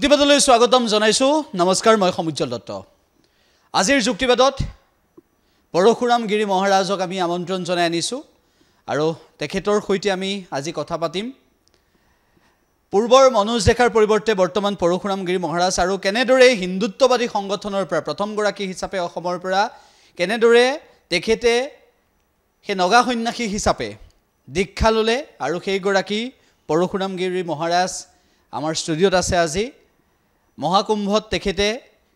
যুক্তিবাদলৈ স্বাগতম জনাইছো নমস্কাৰ মই সমুজ্জ্বল দত্ত আজিৰ যুক্তিবাদত পৰশুৰাম গিৰি মহাৰাজক আমি আমন্ত্ৰণ জনাই আনিছো আৰু তেখেতৰ সৈতে আমি আজি কথা পাতিম পূৰ্বৰ মনোজ ডেকাৰ পৰিৱৰ্তে বৰ্তমান পৰশুৰাম গিৰি মহাৰাজ আৰু কেনেদৰে হিন্দুত্ববাদী সংগঠনৰ পৰা প্ৰথম গৰাকী হিচাপে অসমৰ পৰা কেনেদৰে তেখেতে হে নগা সন্যাসী হিচাপে দীক্ষা ললে আৰু সেই গৰাকী পৰশুৰাম গিৰি মহাৰাজ আমাৰ ষ্টুডিঅ'ত আছে আজি মহাকুম্ভত তেখেতে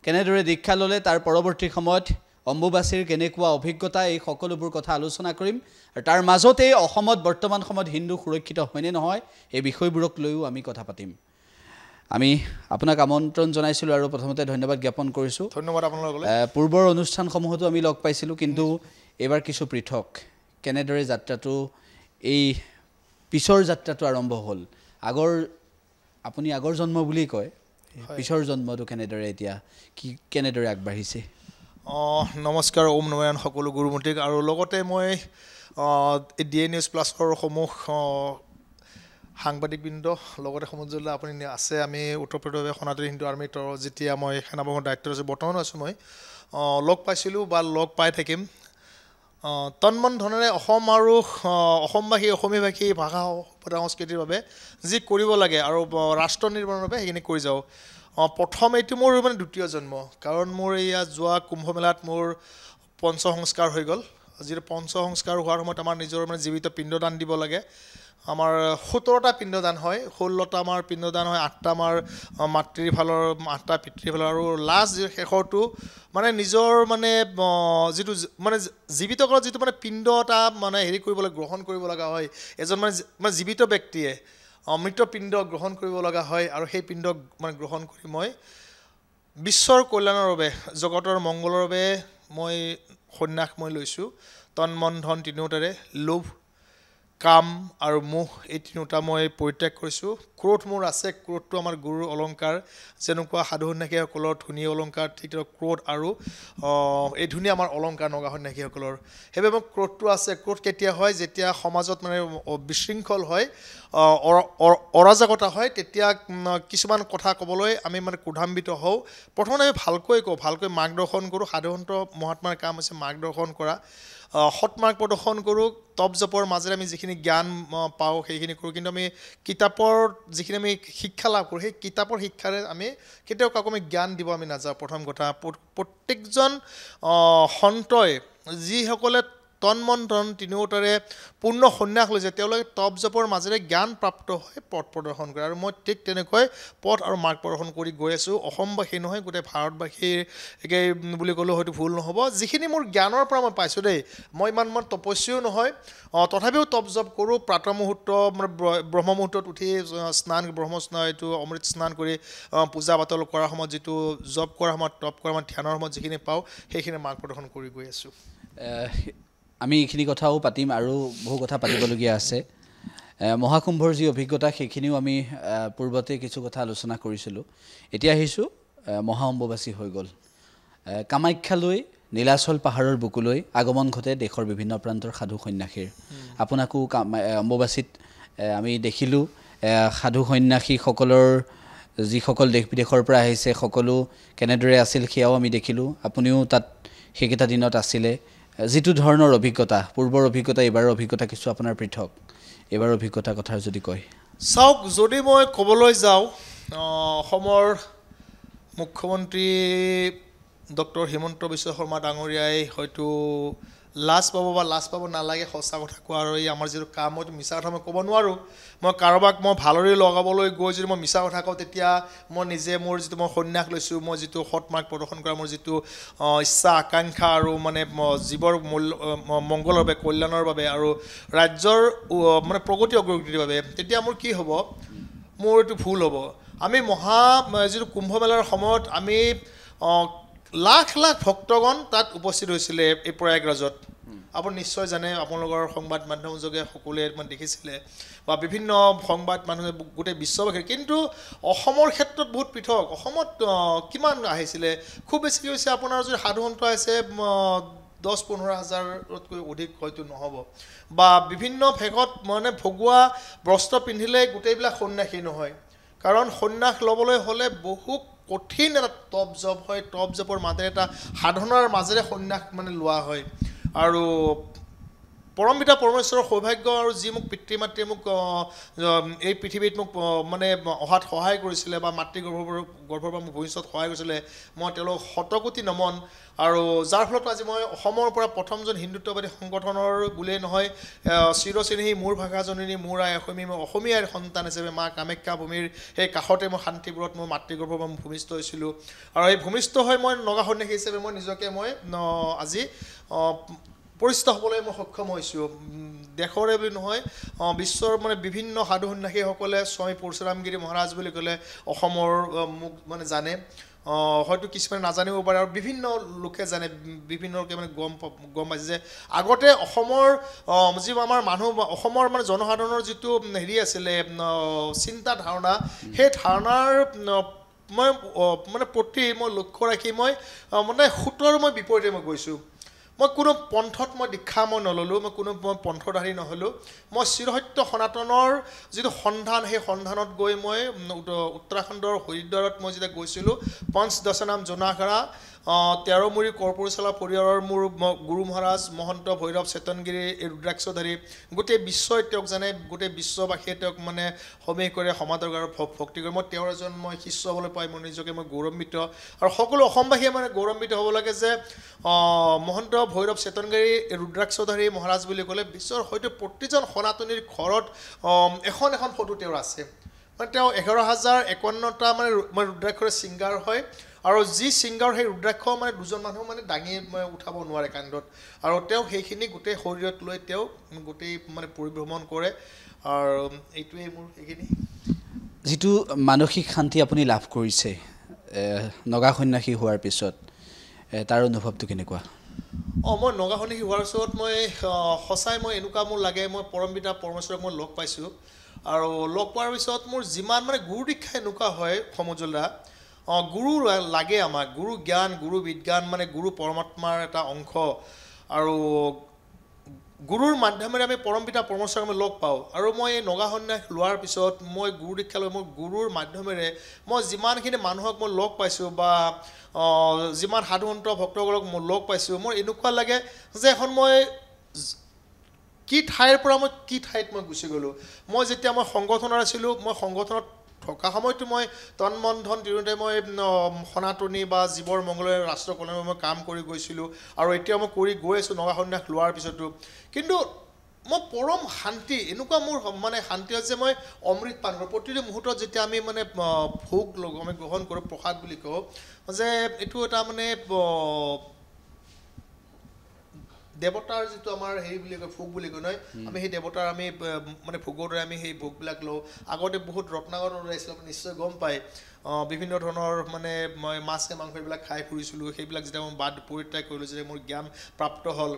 কেনেদৰে দীক্ষা ললে তাৰ পৰৱৰ্তী সময়ত অম্বুবাসীৰ কেনেকুৱা অভিজ্ঞতা এই সকলোবোৰ কথা আলোচনা কৰিম আৰু তাৰ মাজতে অসমত বৰ্তমান সময়ত হিন্দু সুৰক্ষিত হয়নে নহয় এই বিষয়বোৰক লৈও আমি কথা পাতিম আমি আপোনাক আমন্ত্ৰণ জনাইছিলো আৰু প্ৰথমতে ধন্যবাদ জ্ঞাপন কৰিছো ধন্যবাদ আপোনালোকলৈ পূৰ্বৰ অনুষ্ঠানসমূহতো আমি লগ পাইছিলো কিন্তু এবাৰ কিছু পৃথক কেনেদৰে যাত্ৰাটো এই পিছৰ যাত্ৰাটো আৰম্ভ হ'ল আগৰ আপুনি আগৰ জন্ম বুলি কয় পিছৰ জন্মটো কেনেদৰে এতিয়া কি কেনেদৰে আগবাঢ়িছে নমস্কাৰ ওম নময়ান সকলো গুৰুমুটিক আৰু লগতে মই ডিএ নিউজ প্লাছৰ সমূহ সাংবাদিকবৃন্দ লগতে সমুজ্জ্বল আপুনি আছে আমি উত্তৰ প্ৰদেশ সনাতনী হিন্দু আৰ্মীৰ যেতিয়া মই সেনাবাহিনীৰ দায়িত্বত আছোঁ বৰ্তমানো আছোঁ মই লগ পাইছিলোঁ বা লগ পাই থাকিম তন্মন ধনেৰে অসম আৰু অসমবাসী অসমীয়াভাষী ভাষা সংস্কৃতিৰ বাবে যি কৰিব লাগে আৰু ৰাষ্ট্ৰ নিৰ্মাণৰ বাবে সেইখিনি কৰি যাওঁ প্ৰথম এইটো মোৰ মানে দ্বিতীয় জন্ম কাৰণ মোৰ এয়া যোৱা কুম্ভমেলাত মোৰ পঞ্চসংস্কাৰ হৈ গ'ল যিটো পঞ্চসংস্কাৰ হোৱাৰ সময়ত আমাৰ নিজৰ মানে জীৱিত পিণ্ডদান দিব লাগে আমাৰ 17টা পিণ্ডদান হয় 16টা আমাৰ পিণ্ডদান হয় 8টা আমাৰ মাতৃৰ ফালৰ 8টা পিতৃৰ ফালৰ আৰু লাষ্ট শেষৰটো মানে নিজৰ মানে যিটো মানে জীৱিত কৰা যিটো মানে পিণ্ড এটা মানে হেৰি কৰিব লাগে গ্ৰহণ কৰিব লগা হয় এজন মানে জীৱিত ব্যক্তিয়ে মৃত পিণ্ড গ্ৰহণ কৰিব লগা হয় আৰু সেই পিণ্ড মানে গ্ৰহণ কৰি মই বিশ্বৰ কল্যাণৰ বাবে জগতৰ মংগলৰ বাবে মই সন্ন্যাস মই লৈছোঁ তন মন ধন তিনিওটাৰে লোভ কাম আৰু মোহ এই তিনিওটা মই পৰিত্যাগ কৰিছোঁ ক্ৰোধ মোৰ আছে ক্ৰোধটো আমাৰ গুৰুৰ অলংকাৰ যেনেকুৱা সাধু সন্যাসীসকলৰ ধুনীয়া অলংকাৰ ঠিক ক্ৰোধ আৰু এই ধুনীয়া আমাৰ অলংকাৰ নগা সন্যাসীসকলৰ সেইবাবে মোৰ ক্ৰোধটো আছে ক্ৰোধ কেতিয়া হয় যেতিয়া সমাজত মানে বিশৃংখল হয় অৰাজকতা হয় তেতিয়া কিছুমান কথা ক'বলৈ আমি মানে ক্ৰোধান্বিত হওঁ প্ৰথমতে আমি ভালকৈ কওঁ ভালকৈ মাৰ্গদৰ্শন কৰোঁ সাধাৰণত মহাত্মাৰ কাম হৈছে মাৰ্গদৰ্শন কৰা সৎ মাৰ্গ প্ৰদৰ্শন কৰোঁ তপ জপৰ মাজেৰে আমি যিখিনি জ্ঞান পাওঁ সেইখিনি কৰোঁ কিন্তু আমি কিতাপৰ যিখিনি আমি শিক্ষা লাভ কৰোঁ সেই কিতাপৰ শিক্ষাৰে আমি কেতিয়াও কাকো আমি জ্ঞান দিব আমি নাযাওঁ প্ৰথম কথা প্ৰত্যেকজন সন্তই যিসকলে তন মন ধন তিনিওটাৰে পূৰ্ণ সন্ন্যাস লৈছে তেওঁলোকে তপ জপৰ মাজেৰে জ্ঞান প্ৰাপ্ত হৈ পথ প্ৰদৰ্শন কৰে আৰু মই ঠিক তেনেকৈ পথ আৰু মাৰ্গ প্ৰদৰ্শন কৰি গৈ আছোঁ অসমবাসী নহয় গোটেই ভাৰতবাসীৰ একে বুলি ক'লেও হয়তো ভুল নহ'ব যিখিনি মোৰ জ্ঞানৰ পৰা মই পাইছোঁ দেই মই ইমান তপস্যও নহয় তথাপিও তপ জপ কৰোঁ প্ৰাতঃ মুহূৰ্ত মানে ব্ৰহ্ম মুহূৰ্তত উঠি স্নান ব্ৰহ্ম স্নান এইটো অমৃত স্নান কৰি পূজা পাতল কৰাৰ সময়ত যিটো জপ কৰাৰ সময়ত তপ কৰাৰ সময়ত ধ্যানৰ সময়ত যিখিনি পাওঁ সেইখিনি মাৰ্গ প্ৰদৰ্শন কৰি গৈ আছোঁ আমি এইখিনি কথাও পাতিম আৰু বহু কথা পাতিবলগীয়া আছে মহাকুম্ভৰ যি অভিজ্ঞতা সেইখিনিও আমি পূৰ্বতে কিছু কথা আলোচনা কৰিছিলোঁ এতিয়া আহিছোঁ মহা অম্বুবাচী হৈ গ'ল কামাখ্যালৈ নীলাচল পাহাৰৰ বুকুলৈ আগমন ঘটে দেশৰ বিভিন্ন প্ৰান্তৰ সাধু সন্যাসীৰ আপোনাকো অম্বুবাচীত আমি দেখিলোঁ সাধু সন্যাসীসকলৰ যিসকল দেশ বিদেশৰ পৰা আহিছে সকলো কেনেদৰে আছিল সেয়াও আমি দেখিলোঁ আপুনিও তাত সেইকেইটা দিনত আছিলে যিটো ধৰণৰ অভিজ্ঞতা পূৰ্বৰ অভিজ্ঞতা এইবাৰৰ অভিজ্ঞতা কিছু আপোনাৰ পৃথক এইবাৰ অভিজ্ঞতা কথা যদি কয় চাওক যদি মই ক'বলৈ যাওঁ অসমৰ মুখ্যমন্ত্ৰী ডক্টৰ হিমন্ত বিশ্ব শৰ্মা ডাঙৰীয়াই হয়তো লাজ পাব বা লাজ পাব নালাগে সঁচা কথা কোৱা আৰু এই আমাৰ যিটো কাম মইতো মিছা কথা মই ক'ব নোৱাৰোঁ মই কাৰোবাক মই ভালদৰে লগাবলৈ গৈ যদি মই মিছা কথা কওঁ তেতিয়া মই নিজে মোৰ যিটো মই সন্ন্যাস লৈছোঁ মই যিটো সৎ মাৰ্গ প্ৰদৰ্শন কৰা মোৰ যিটো ইচ্ছা আকাংক্ষা আৰু মানে জীৱৰ মংগলৰ বাবে কল্যাণৰ বাবে আৰু ৰাজ্যৰ মানে প্ৰগতি অগ্ৰগতিৰ বাবে তেতিয়া মোৰ কি হ'ব মোৰ এইটো ভুল হ'ব আমি যিটো কুম্ভ মেলাৰ সময়ত আমি লাখ লাখ ভক্তগণ তাত উপস্থিত হৈছিলে এই প্ৰয়াগৰাজত আপুনি নিশ্চয় জানে আপোনালোকৰ সংবাদ মাধ্যম যোগে সকলোৱে মানে দেখিছিলে বা বিভিন্ন সংবাদ মানুহে গোটেই বিশ্ববাসীৰ কিন্তু অসমৰ ক্ষেত্ৰত বহুত পৃথক অসমত কিমান আহিছিলে খুব বেছি হৈছে আপোনাৰ যদি সাধাৰণত আছে 10-15 হাজাৰতকৈ অধিক হয়তো নহ'ব বা বিভিন্ন ভেগত মানে ভগোৱা বস্ত্ৰ পিন্ধিলে গোটেইবিলাক সন্ন্যাসী নহয় কাৰণ সন্ন্যাস ল'বলৈ হ'লে বহু কঠিন এটা টপ জব হয় টপ জবৰ মাজেৰে এটা সাধনাৰ মাজেৰে সন্ন্যাস মানে লোৱা হয় আৰু পৰম পিতা পৰমেশ্বৰৰ সৌভাগ্য আৰু যি মোক পিতৃ মাতৃয়ে মোক এই পৃথিৱীত মোক মানে অহাত সহায় কৰিছিলে বা মাতৃ গৰ্ভৰ পৰা মোক ভৱিষ্যত সহায় কৰিছিলে মই তেওঁলোক শতকোটি নমন আৰু যাৰ ফলত আজি মই অসমৰ পৰা প্ৰথমজন হিন্দুত্ববাদী সংগঠনৰ বুলিয়েই নহয় চিৰচিনেহী মোৰ ভাষা জননী মোৰ আই অসমী মই অসমীয়াৰ সন্তান হিচাপে মা কামাখ্যা ভূমিৰ সেই কাষতে মই শান্তিপুৰত মোৰ মাতৃগৰ্ভৰ পৰা ভূমিষ্ঠ হৈছিলোঁ আৰু এই ভূমিষ্ঠ হৈ মই নগা সন্যাসী হিচাপে মই নিজকে মই আজি পৰিচিত হ'বলৈ মই সক্ষম হৈছোঁ দেশৰে বুলি নহয় বিশ্বৰ মানে বিভিন্ন সাধু সন্যাসীসকলে স্বামী পৰশুৰামগিৰি মহাৰাজ বুলি ক'লে অসমৰ মোক মানে জানে হয়তো কিছুমানে নাজানিব পাৰে আৰু বিভিন্ন লোকে জানে বিভিন্ন লোকে মানে গম পাইছে যে আগতে অসমৰ যি আমাৰ মানুহ অসমৰ মানে জনসাধাৰণৰ যিটো হেৰি আছিলে চিন্তা ধাৰণা সেই ধাৰণাৰ মই মানে প্ৰতি মই লক্ষ্য ৰাখি মই মানে সোঁতৰ মই বিপৰীতে মই গৈছোঁ মই কোনো পন্থত মই দীক্ষা মই নল'লোঁ মই কোনো পন্থধাৰী নহ'লোঁ মই চিৰসত্য সনাতনৰ যিটো সন্ধান সেই সন্ধানত গৈ মই উত্তৰাখণ্ডৰ হৰিদ্বাৰত মই যেতিয়া গৈছিলোঁ পঞ্চদশনাম জোনাঘাৰা তেৰমুৰি কৰ্পূৰচালা পৰিয়ালৰ মোৰ গুৰু মহাৰাজ মহন্ত ভৈৰৱ চেতনগিৰি এই ৰুদ্ৰাক্ষধাৰী গোটেই বিশ্বই তেওঁক জানে গোটেই বিশ্ববাসীয়ে তেওঁক মানে সমীহ কৰে সমাদৰ আৰু ভক্তি কৰে মই তেওঁৰ এজন মই শিষ্য হ'বলৈ পাই মই নিজকে মই গৌৰৱান্বিত আৰু সকলো অসমবাসীয়ে মানে গৌৰৱান্বিত হ'ব লাগে যে মহন্ত ভৈৰৱ চেতনগিৰি ৰুদ্ৰাক্ষধাৰী মহাৰাজ বুলি ক'লে বিশ্বৰ হয়তো প্ৰতিজন সনাতনীৰ ঘৰত এখন এখন ফটো তেওঁৰ আছে মানে তেওঁ 11,051টা মানে ৰুদ্ৰাক্ষৰ শৃংগাৰ হয় আৰু যি ছিংগাৰ সেই ৰুদ্ৰাক্ষ মানে দুজন মানুহ মানে দাঙি উঠাব নোৱাৰে কান্ধত আৰু তেওঁ সেইখিনি গোটেই শৰীৰত লৈ তেওঁ গোটেই মানে পৰিভ্ৰমণ কৰে আৰু এইটোৱেই মোৰ এইখিনি যিটো মানসিক শান্তি আপুনি লাভ কৰিছে নগা সন্যাসী হোৱাৰ পিছত তাৰ অনুভৱটো কেনেকুৱা মই নগা সন্যাসী হোৱাৰ পিছত মই সঁচাই মই এনেকুৱা মোৰ লাগে মই পৰম পিতা পৰমেশ্বৰক মই লগ পাইছোঁ আৰু লগ পোৱাৰ পিছত মোৰ যিমান মানে গুৰু দীক্ষা এনেকুৱা হয় সমজুলদা গুৰু লাগে আমাক গুৰু জ্ঞান গুৰু বিজ্ঞান মানে গুৰু পৰমাত্মাৰ এটা অংশ আৰু গুৰুৰ মাধ্যমেৰে আমি পৰম পিতা পৰমেশ্বৰক আমি লগ পাওঁ আৰু মই এই নগা সন্যাস লোৱাৰ পিছত মই গুৰু দীক্ষা লৈ মই গুৰুৰ মাধ্যমেৰে মই যিমানখিনি মানুহক মই লগ পাইছোঁ বা যিমান সাধুসন্ত ভক্তসকলক মই লগ পাইছোঁ মোৰ এনেকুৱা লাগে যে এখন মই কি ঠাইৰ পৰা মই কি ঠাইত মই গুচি গ'লোঁ মই যেতিয়া মই সংগঠনত আছিলোঁ মই সংগঠনত থকা সময়তো মই তন মন ধন দিওঁতে মই সনাতনী বা জীৱৰ মংগলৰ ৰাষ্ট্ৰ কল্যাণৰ মই কাম কৰি গৈছিলোঁ আৰু এতিয়া মই কৰি গৈ আছোঁ নগা সন্যাস লোৱাৰ পিছতো কিন্তু মই পৰম শান্তি এনেকুৱা মোৰ মানে শান্তি হৈছে যে মই অমৃত পান কৰোঁ প্ৰতিটো মুহূৰ্তত যেতিয়া আমি মানে ভোগ আমি গ্ৰহণ কৰোঁ প্ৰসাদ বুলি কওঁ যে এইটো এটা মানে দেৱতাৰ যিটো আমাৰ হেৰি বুলি কয় ভোগ বুলি কয় নহয় আমি সেই দেৱতাৰ আমি মানে ভোগৰ দৰে আমি সেই ভোগবিলাক লওঁ আগতে বহুত ৰত্নাকৰ ওলাইছিল আপুনি নিশ্চয় গম পায় বিভিন্ন ধৰণৰ মানে মই মাছে মাংস এইবিলাক খাই ফুৰিছিলোঁ সেইবিলাক যেতিয়া মই বাদ পৰিত্যাগ কৰিলোঁ যেতিয়া মোৰ জ্ঞান প্ৰাপ্ত হ'ল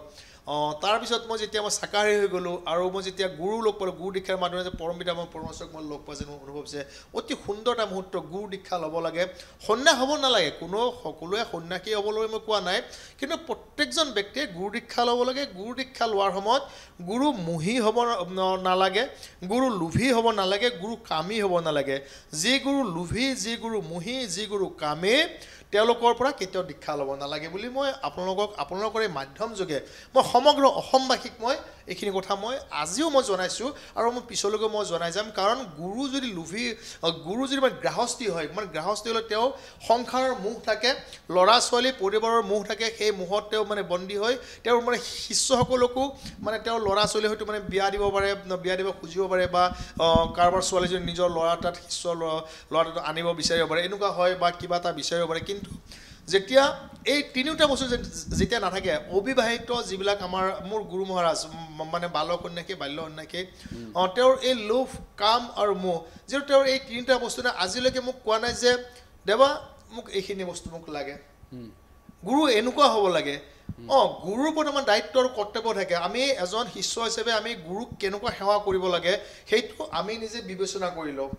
তাৰপিছত মই যেতিয়া মই শাকাহাৰী হৈ গ'লোঁ আৰু মই যেতিয়া গুৰু লগ পালোঁ গুৰু দীক্ষাৰ মাধ্যমেৰে যে পৰম পিতা মই পৰমেশ্বৰক মই লগ পোৱা যেন মোৰ অনুভৱ হৈছে অতি সুন্দৰ এটা মুহূৰ্ত গুৰু দীক্ষা ল'ব লাগে সন্ন্যাস হ'ব নালাগে কোনো সকলোৱে সন্ন্যাসী হ'বলৈ মই কোৱা নাই কিন্তু প্ৰত্যেকজন ব্যক্তিয়ে গুৰু দীক্ষা ল'ব লাগে গুৰু দীক্ষা লোৱাৰ সময়ত গুৰু মোহী হ'ব নালাগে গুৰু লোভী হ'ব নালাগে গুৰু কামী হ'ব নালাগে যি গুৰু লোভী যি গুৰু মোহী যি গুৰু কামী তেওঁলোকৰ পৰা কেতিয়াও দীক্ষা ল'ব নালাগে বুলি মই আপোনালোকৰ এই মাধ্যম যোগে মই সমগ্ৰ অসমবাসীক মই এইখিনি কথা মই আজিও মই জনাইছোঁ আৰু মই পিছলৈকে মই জনাই যাম কাৰণ গুৰু যদি লোভী গুৰু যদি মানে গ্ৰাহস্থী হয় মানে গ্ৰাহস্থী হ'লে তেওঁ সংসাৰৰ মোহ থাকে ল'ৰা ছোৱালী পৰিবাৰৰ মোহ থাকে সেই মোহত তেওঁ মানে বন্দী হৈ তেওঁৰ মানে শিষ্যসকলকো মানে তেওঁৰ ল'ৰা ছোৱালী হয়তো মানে বিয়া দিব পাৰে বিয়া দিব খুজিব পাৰে বা কাৰোবাৰ ছোৱালীজনী নিজৰ ল'ৰা এটাত শিষ্য ল'ৰাটো আনিব বিচাৰিব পাৰে এনেকুৱা হয় বা কিবা এটা বিচাৰিব পাৰে কিন্তু যেতিয়া এই তিনিওটা বস্তু যেতিয়া নাথাকে অবিবাহিত যিবিলাক মোৰ গুৰু মহাৰাজ মানে বালক সন্যাসী বাল্য সন্যাসী তেওঁৰ এই লোভ কাম আৰু মোহ যিহেতু তেওঁৰ এই তিনিটা বস্তু আজিলৈকে মোক কোৱা নাই যে দেৱা মোক এইখিনি বস্তু মোক লাগে গুৰু এনেকুৱা হ'ব লাগে গুৰুৰ ওপৰত আমাৰ দায়িত্ব আৰু কৰ্তব্য থাকে আমি এজন শিষ্য হিচাপে আমি গুৰুক কেনেকুৱা সেৱা কৰিব লাগে সেইটো আমি নিজে বিবেচনা কৰি লওঁ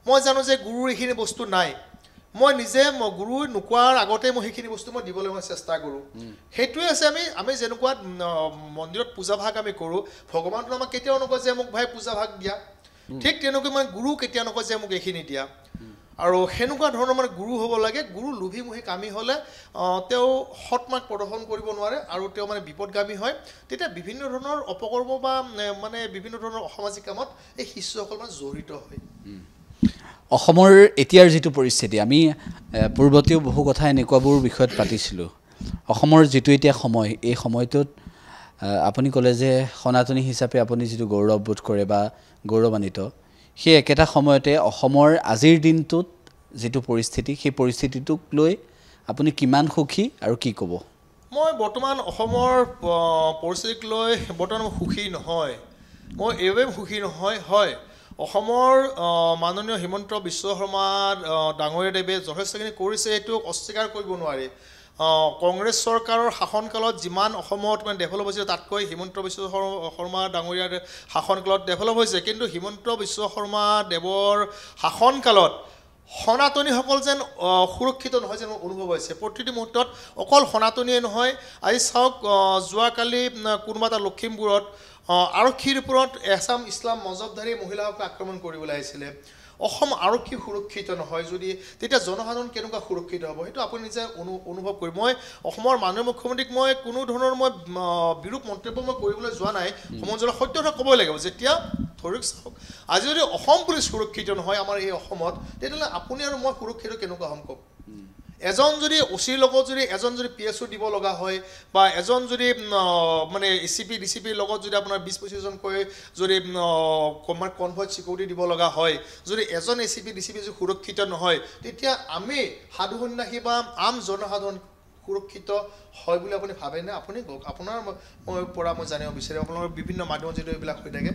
মই জানো যে গুৰুৰ এইখিনি বস্তু নাই মই নিজে গুৰু নোকোৱাৰ আগতে মই সেইখিনি বস্তু মই দিবলৈ মই চেষ্টা কৰোঁ সেইটোৱে আছে আমি যেনেকুৱা মন্দিৰত পূজা ভাগ আমি কৰোঁ ভগৱানটো আমাক কেতিয়াও নকয় যে মোক ভাই পূজা ভাগ দিয়া ঠিক তেনেকৈ মানে গুৰু কেতিয়া নকয় যে মোক এইখিনি দিয়া আৰু সেনেকুৱা ধৰণৰ মানে গুৰু হ'ব লাগে গুৰু লোভীমোহী কামী হ'লে তেওঁ সৎমাৰ্গ প্ৰদৰ্শন কৰিব নোৱাৰে আৰু তেওঁ মানে বিপদগামী হয় তেতিয়া বিভিন্ন ধৰণৰ অপকৰ্ম বা মানে বিভিন্ন ধৰণৰ অসামাজিক কামত এই শিষ্যসকল মানে জড়িত হয় অসমৰ এতিয়াৰ যিটো পৰিস্থিতি আমি পূৰ্বতেও বহু কথা এনেকুৱাবোৰ বিষয়ত পাতিছিলোঁ অসমৰ যিটো এতিয়া সময় এই সময়টোত আপুনি ক'লে যে সনাতনী হিচাপে আপুনি যিটো গৌৰৱবোধ কৰে বা গৌৰৱান্বিত সেই একেটা সময়তে অসমৰ আজিৰ দিনটোত যিটো পৰিস্থিতি সেই পৰিস্থিতিটোক লৈ আপুনি কিমান সুখী আৰু কি ক'ব মই বৰ্তমান অসমৰ পৰিস্থিতিক লৈ বৰ্তমান সুখী নহয় মই এইবাবে সুখী নহয় হয় অসমৰ মাননীয় হিমন্ত বিশ্ব শৰ্মা ডাঙৰীয়াদেৱে যথেষ্টখিনি কৰিছে এইটো অস্বীকাৰ কৰিব নোৱাৰি কংগ্ৰেছ চৰকাৰৰ শাসনকালত যিমান অসমত মানে ডেভেলপ হৈছিল তাতকৈ হিমন্ত বিশ্ব শৰ্মা ডাঙৰীয়াৰ শাসনকালত ডেভেলপ হৈছে কিন্তু হিমন্ত বিশ্ব শৰ্মা দেৱৰ শাসনকালত সনাতনীসকল যেন সুৰক্ষিত নহয় যেন অনুভৱ হৈছে প্ৰতিটো মুহূৰ্তত অকল সনাতনীয়ে নহয় আজি চাওক যোৱাকালি কোনোবা এটা লখিমপুৰত আৰক্ষীৰ ওপৰত এছাম ইছলাম মজহবধাৰী মহিলাসকলক আক্ৰমণ কৰিবলৈ আহিছিলে অসম আৰক্ষী সুৰক্ষিত নহয় যদি তেতিয়া জনসাধাৰণ কেনেকুৱা সুৰক্ষিত হ'ব সেইটো আপুনি নিজে অনুভৱ কৰিব মই অসমৰ মাননীয় মুখ্যমন্ত্ৰীক মই কোনো ধৰণৰ মই বিৰূপ মন্তব্য মই কৰিবলৈ যোৱা নাই সমাজৰ সত্য কথা ক'বই লাগিব যেতিয়া ধৰক চাওক আজি যদি অসম পুলিচ সুৰক্ষিত নহয় আমাৰ এই অসমত তেতিয়াহ'লে আপুনি আৰু মই সুৰক্ষিত কেনেকুৱা হ'ম কওক এজন যদি অচিৰ লগত যদি এজন যদি PSO দিব লগা হয় বা এজন যদি মানে ACP DCPৰ লগত যদি আপোনাৰ 20-25জনকৈ যদি কনভয় চিকিউৰিটি দিব লগা হয় যদি এজন ACP DCP যদি সুৰক্ষিত নহয় তেতিয়া আমি সাধু সন্যাসী বা আম জনসাধাৰণ সুৰক্ষিত হয় বুলি আপুনি ভাবেনে আপুনি আপোনাৰ পৰা মই জানিব বিচাৰিম আপোনালোকৰ বিভিন্ন মাধ্যমত যদি এইবিলাক হৈ থাকে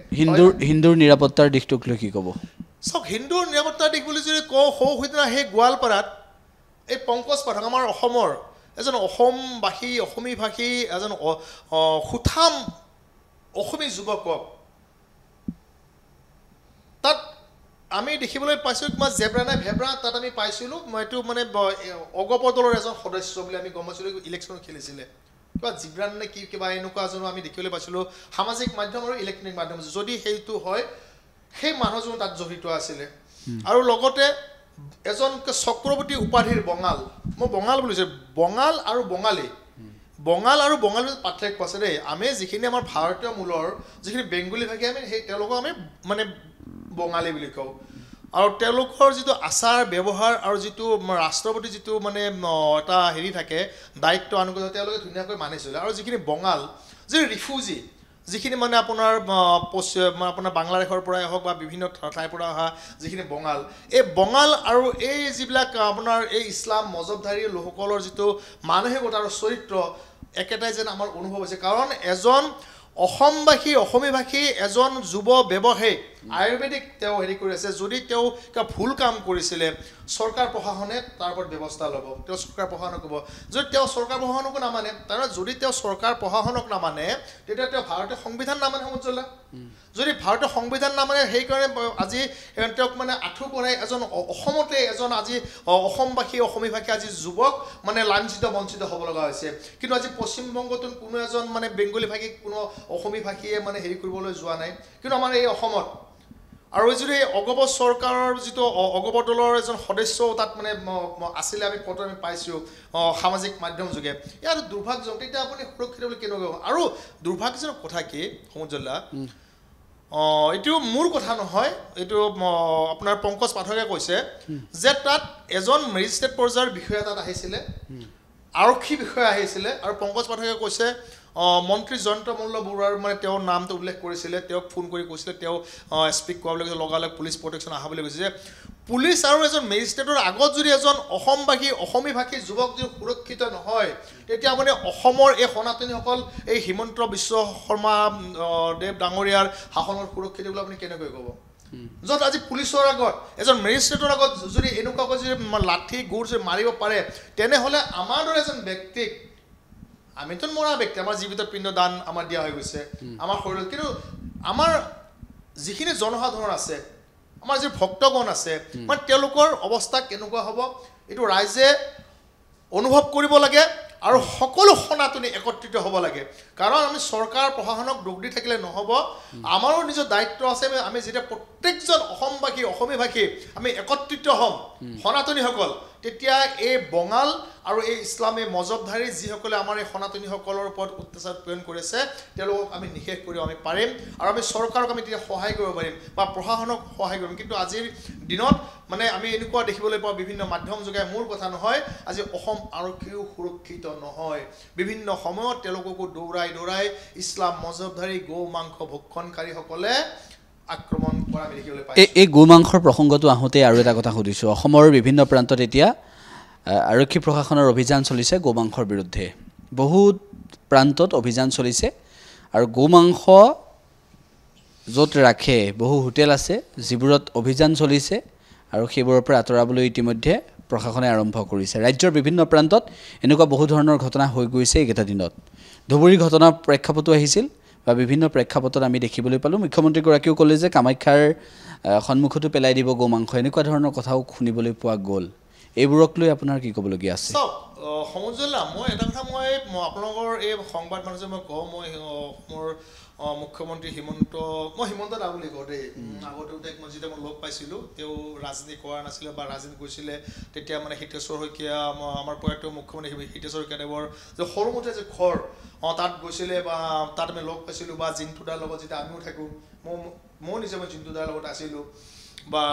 হিন্দুৰ নিৰাপত্তাৰ দিশটোক লৈ কি ক'ব চাওক হিন্দুৰ নিৰাপত্তাৰ দিশ বুলি যদি কওঁ সিদিনা সেই গোৱালপাৰাত এই পংকজ পাঠক আমাৰ অসমৰ এজন অসমবাসী অসমী ভাষী এজন সুঠাম অসমী যুৱকক তাত আমি দেখিবলৈ পাইছোঁ কিবা জেব্ৰা নাই ভেব্ৰা তাত আমি পাইছিলোঁ এইটো মানে অগপ দলৰ এজন সদস্য বুলি আমি গম পাইছিলোঁ ইলেকশ্যন খেলিছিলে কিবা জিব্ৰাণ নে কি কিবা এনেকুৱা এজনো আমি দেখিবলৈ পাইছিলোঁ সামাজিক মাধ্যম আৰু ইলেক্ট্ৰনিক মাধ্যম যদি সেইটো হয় সেই মানুহজন তাত জড়িত আছিলে আৰু লগতে এজন চক্ৰৱৰ্তী উপাধিৰ বঙাল মই বঙাল বুলিছোঁ বঙাল আৰু বঙালী পাৰ্থক্য আছে দেই আমি যিখিনি আমাৰ ভাৰতীয় মূলৰ যিখিনি বেংগলী ভাষী আমি সেই তেওঁলোকক আমি মানে বঙালী বুলি কওঁ আৰু তেওঁলোকৰ যিটো আচাৰ ব্যৱহাৰ আৰু যিটো ৰাষ্ট্ৰৰ প্ৰতি যিটো মানে এটা হেৰি থাকে দায়িত্ব আনুগত্য তেওঁলোকে ধুনীয়াকৈ মানি চলে আৰু যিখিনি বঙাল যি ৰিফিউজি যিখিনি মানে আপোনাৰ আপোনাৰ বাংলাদেশৰ পৰাই হওক বা বিভিন্ন ঠাইৰ পৰা অহা যিখিনি বঙাল এই বঙাল আৰু এই যিবিলাক আপোনাৰ এই ইছলাম মজহবধাৰী লোকসকলৰ যিটো মানসিকতা আৰু চৰিত্ৰ একেটাই যেন আমাৰ অনুভৱ হৈছে কাৰণ এজন অসমবাসী অসমী ভাষী এজন যুৱ ব্যৱসায়ী আয়ুৰ্বেদিক তেওঁ হেৰি কৰি আছে যদি তেওঁ কিবা ভুল কাম কৰিছিলে চৰকাৰ প্ৰশাসনে তাৰ ওপৰত ব্যৱস্থা ল'ব তেওঁ চৰকাৰ প্ৰশাসনক ক'ব যদি তেওঁ চৰকাৰ প্ৰশাসনকো নামানে তাৰমানে যদি তেওঁ চৰকাৰ প্ৰশাসনক নামানে তেতিয়া তেওঁ ভাৰতীয় সংবিধান নামানে সমজলা যদি ভাৰতীয় সংবিধান নামানে সেইকাৰণে আজি তেওঁক মানে আঁঠু কৰাই এজন অসমতে এজন আজি অসমবাসী অসমী ভাষী আজি যুৱক মানে লাঞ্ছিত বঞ্চিত হ'ব লগা হৈছে কিন্তু আজি পশ্চিমবংগত কোনো এজন মানে বেংগলী ভাষী কোনো অসমী ভাষীয়ে মানে হেৰি কৰিবলৈ যোৱা নাই কিন্তু আমাৰ এই অসমত আৰু যদি অগপ চৰকাৰৰ যিটো অগপ দলৰ এজন সদস্যও তাত মানে আছিলে আমি ফটো আমি পাইছোঁ সামাজিক মাধ্যম যোগে ইয়াৰ দুৰ্ভাগ্যজনক তেতিয়া আপুনি সুৰক্ষিত বুলি কেনেকৈ আৰু দুৰ্ভাগ্যজনক কথা কি সমুজ্জ্বলা এইটো মোৰ কথা নহয় এইটো আপোনাৰ পংকজ পাঠকে কৈছে যে তাত এজন মেজিষ্ট্ৰেট পৰ্যায়ৰ বিষয়া তাত আহিছিলে আৰক্ষী বিষয়া আহিছিলে আৰু পংকজ পাঠকে কৈছে মন্ত্ৰী জয়ন্ত মল্ল বৰুৱাৰ মানে তেওঁৰ নামটো উল্লেখ কৰিছিলে তেওঁক ফোন কৰি কৈছিলে তেওঁ স্পীক কৰাবলৈ কৈছে লগালগ পুলিচ প্ৰটেকশ্যন আহা বুলি কৈছে যে পুলিচ আৰু এজন মেজিষ্ট্ৰেটৰ আগত যদি এজন অসমবাসী অসমী ভাষী যুৱক যদি সুৰক্ষিত নহয় তেতিয়া মানে অসমৰ এই সনাতনীসকল এই হিমন্ত বিশ্ব শৰ্মা দেৱ ডাঙৰীয়াৰ শাসনৰ সুৰক্ষিত বুলি আপুনি কেনেকৈ ক'ব য'ত আজি পুলিচৰ আগত এজন মেজিষ্ট্ৰেটৰ আগত যদি এনেকুৱাকৈ যদি লাঠি গোৰ যদি মাৰিব পাৰে তেনেহ'লে আমাৰ দৰে এজন ব্যক্তিক আমিতো মৰা ব্যক্তি আমাৰ জীৱিত পিণ্ড দান আমাৰ দিয়া হৈ গৈছে আমাৰ শৰীৰত কিন্তু আমাৰ যিখিনি জনসাধাৰণ আছে আমাৰ যি ভক্তগণ আছে মানে তেওঁলোকৰ অৱস্থা কেনেকুৱা হ'ব এইটো ৰাইজে অনুভৱ কৰিব লাগে আৰু সকলো সনাতনী সনাতনী একত্ৰিত হ'ব লাগে কাৰণ আমি চৰকাৰ প্ৰশাসনক দোষ দি থাকিলে নহ'ব আমাৰো নিজৰ দায়িত্ব আছে আমি যেতিয়া প্ৰত্যেকজন অসমবাসী অসমীয়াভাষী আমি একত্ৰিত হ'ম সনাতনীসকল তেতিয়া এই বঙাল আৰু এই ইছলামী মজবধাৰী যিসকলে আমাৰ এই সনাতনীসকলৰ ওপৰত অত্যাচাৰ প্ৰেৰণ কৰিছে তেওঁলোকক আমি নিষেধ কৰিব আমি পাৰিম আৰু আমি চৰকাৰক আমি তেতিয়া সহায় কৰিব পাৰিম বা প্ৰশাসনক সহায় কৰিম কিন্তু আজিৰ দিনত মানে আমি এনেকুৱা দেখিবলৈ পাওঁ বিভিন্ন মাধ্যম যোগে মূল কথা নহয় আজি অসম আৰক্ষীও সুৰক্ষিত নহয় বিভিন্ন সময়ত তেওঁলোককো দৌৰাই ইছলাম মজবধাৰী গৌ মাংস ভক্ষণকাৰীসকলে আক্ৰমণ কৰা আমি দেখিবলৈ পাইছোঁ এই গৌ মাংসৰ প্ৰসংগটো আহোঁতে আৰু এটা কথা সুধিছোঁ অসমৰ বিভিন্ন প্ৰান্তত এতিয়া আৰক্ষী প্ৰশাসনৰ অভিযান চলিছে গৌ মাংসৰ বিৰুদ্ধে বহুত প্ৰান্তত অভিযান চলিছে আৰু গৌ মাংস য'ত ৰাখে বহু হোটেল আছে যিবোৰত অভিযান চলিছে আৰু সেইবোৰৰ পৰা আঁতৰাবলৈ ইতিমধ্যে প্ৰশাসনে আৰম্ভ কৰিছে ৰাজ্যৰ বিভিন্ন প্ৰান্তত এনেকুৱা বহু ধৰণৰ ঘটনা হৈ গৈছে এইকেইটা দিনত ধুবুৰী ঘটনা প্ৰেক্ষাপটো আহিছিল বা বিভিন্ন প্ৰেক্ষাপটত আমি দেখিবলৈ পালোঁ মুখ্যমন্ত্ৰীগৰাকীয়েও ক'লে যে কামাখ্যাৰ সন্মুখতো পেলাই দিব গৌ মাংস এনেকুৱা ধৰণৰ কথাও শুনিবলৈ পোৱা গ'ল এইবোৰক লৈ আপোনাৰ কি ক'বলগীয়া আছে সমজুল্লাহ মই এটা কথা মই আপোনালোকৰ এই সংবাদ মাধ্যমে মই কওঁ মই অসমৰ মুখ্যমন্ত্ৰী হিমন্ত দা বুলি কওঁ দেই আগতে মই যেতিয়া মই লগ পাইছিলোঁ তেওঁ ৰাজনীতি কৰা নাছিলে বা ৰাজনীতি কৰিছিলে তেতিয়া মানে হিতেশ্বৰ শইকীয়া আমাৰ প্ৰয়াত মুখ্যমন্ত্ৰী হিতেশ্বৰ শইকীয়াদেৱৰ যে সৰুমতে যে ঘৰ তাত গৈছিলে বা তাত আমি লগ পাইছিলোঁ বা জিন্তু দাৰ লগত যেতিয়া আমিও থাকোঁ মই নিজে মই জিন্তু দাৰ লগত আছিলোঁ বা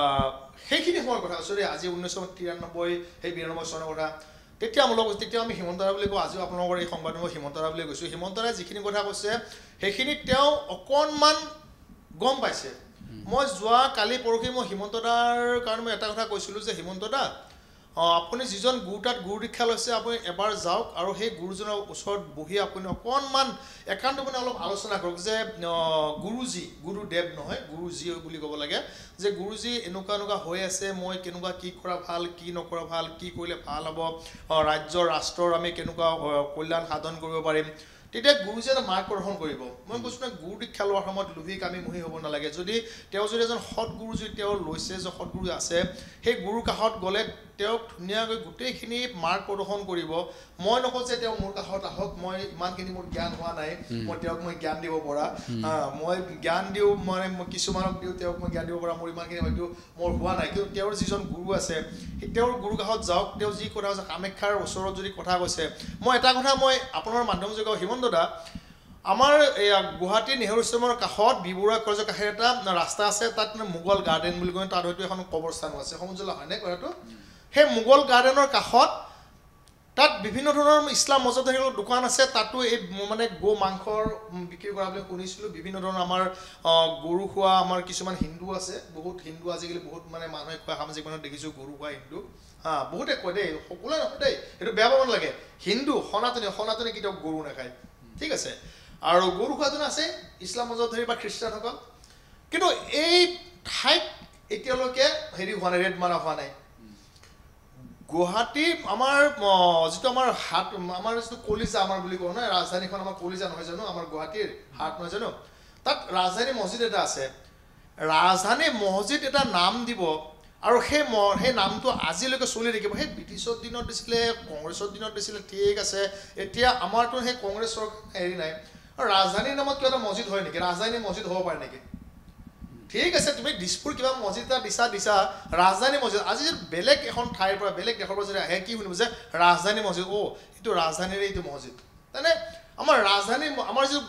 সেইখিনি সময়ৰ কথা কৈছোঁ দেই আজি 1993 সেই 92 চনৰ কথা তেতিয়া আমাৰ লগত তেতিয়া আমি হিমন্ত দা বুলি কওঁ আজিও আপোনালোকৰ এই সংবাদ মই হিমন্ত দা বুলি কৈছোঁ হিমন্ত দাই যিখিনি কথা কৈছে সেইখিনি তেওঁ অকণমান গম পাইছে মই যোৱা কালি পৰহি মই হিমন্ত দাৰ কাৰণে মই এটা কথা কৈছিলোঁ যে হিমন্ত দা আপুনি যিজন গুৰু তাত গুৰু দীক্ষা লৈছে আপুনি এবাৰ যাওক আৰু সেই গুৰুজনৰ ওচৰত বহি আপুনি অকণমান একান্তমনে অলপ আলোচনা কৰক যে গুৰুজী গুৰুদেৱ নহয় গুৰুজী বুলি ক'ব লাগে যে গুৰুজী এনেকুৱা হৈ আছে মই কেনেকুৱা কি কৰা ভাল কি নকৰা ভাল কি কৰিলে ভাল হ'ব ৰাজ্যৰ ৰাষ্ট্ৰৰ আমি কেনেকুৱা কল্যাণ সাধন কৰিব পাৰিম তেতিয়া গুৰুজীয়ে এটা মাৰ্গদৰ্শন কৰিব মই কৈছোঁ না গুৰু দীক্ষা লোৱাৰ সময়ত লোভী কামি মুহি হ'ব নালাগে যদি তেওঁ যদি এজন সৎগুৰু যদি তেওঁ লৈছে যে সৎগুৰু আছে সেই গুৰু কাষত গ'লে তেওঁক ধুনীয়াকৈ গোটেইখিনি মাৰ্গ প্ৰদৰ্শন কৰিব মই নকওঁ যে তেওঁ মোৰ কাষত আহক মই ইমানখিনি মোৰ জ্ঞান হোৱা নাই মই তেওঁক মই জ্ঞান দিব পৰা মই জ্ঞান দিওঁ মানে কিছুমানক দিওঁ তেওঁক মই জ্ঞান দিব পৰা মোৰ ইমানখিনি হয়তো মোৰ হোৱা নাই কিন্তু তেওঁৰ যিজন গুৰু আছে তেওঁৰ গুৰু কাষত যাওক তেওঁ যি কথা কৈছে কামাখ্যাৰ ওচৰত যদি কথা কৈছে মই এটা কথা মই আপোনাৰ মাধ্যম যোগে হিমন্ত দা আমাৰ গুৱাহাটী নেহেৰু ষ্টেডিয়ামৰ কাষত বিবৰুৱা কলেজৰ কাষত এটা ৰাস্তা আছে তাত মোগল গাৰ্ডেন বুলি কয় তাত হয়তো এখন কবৰস্থানো আছে সমজলা হয়নে কথাটো সেই মোগল গাৰ্ডেনৰ কাষত তাত বিভিন্ন ধৰণৰ ইছলাম মজবধাৰী দোকান আছে তাতো এই মানে গৌ মাংসৰ বিক্ৰী কৰা বুলি শুনিছিলোঁ বিভিন্ন ধৰণৰ আমাৰ গৰু খোৱা আমাৰ কিছুমান হিন্দু আছে বহুত হিন্দু আজিকালি বহুত মানে মানুহে খোৱা সামাজিক মানুহ দেখিছোঁ গৰু খোৱা হিন্দু বহুতে কয় দেই সকলোৱে নহয় দেই এইটো বেয়া পাব নালাগে হিন্দু সনাতনী কেতিয়াও গৰু নাখায় ঠিক আছে আৰু গৰু খোৱাজন আছে ইছলাম মজবধাৰী বা খ্ৰীষ্টানসকল কিন্তু এই ঠাইত এতিয়ালৈকে হেৰি হোৱা নাই ৰেড মাৰা হোৱা নাই গুৱাহাটী আমাৰ যিটো আমাৰ হাট আমাৰ যিটো কলিজা আমাৰ বুলি কওঁ নহয় ৰাজধানীখন আমাৰ কলিজা নহয় জানো আমাৰ গুৱাহাটীৰ হাট নহয় জানো তাত ৰাজধানী মছজিদ এটা আছে ৰাজধানী মছজিদ এটা নাম দিব আৰু সেই নামটো আজিলৈকে চলি থাকিব সেই ব্ৰিটিছৰ দিনত দিছিলে কংগ্ৰেছৰ দিনত দিছিলে ঠিক আছে এতিয়া আমাৰতো সেই কংগ্ৰেছৰ হেৰি নাই আৰু ৰাজধানীৰ নামত কিবা এটা মছজিদ হয় নেকি ৰাজধানী মছজিদ হ'ব পাৰে নেকি ঠিক আছে তুমি দিছপুৰ কিবা মছজিদ এটা দিছা ৰাজধানী মছজিদ আজি যদি বেলেগ এখন ঠাইৰ পৰা বেলেগ দেশৰ পৰা যদি আহে কি শুনিব যে ৰাজধানী মছজিদ এইটো ৰাজধানীৰে এইটো মছজিদ তেনে আমাৰ ৰাজধানী আমাৰ যিটো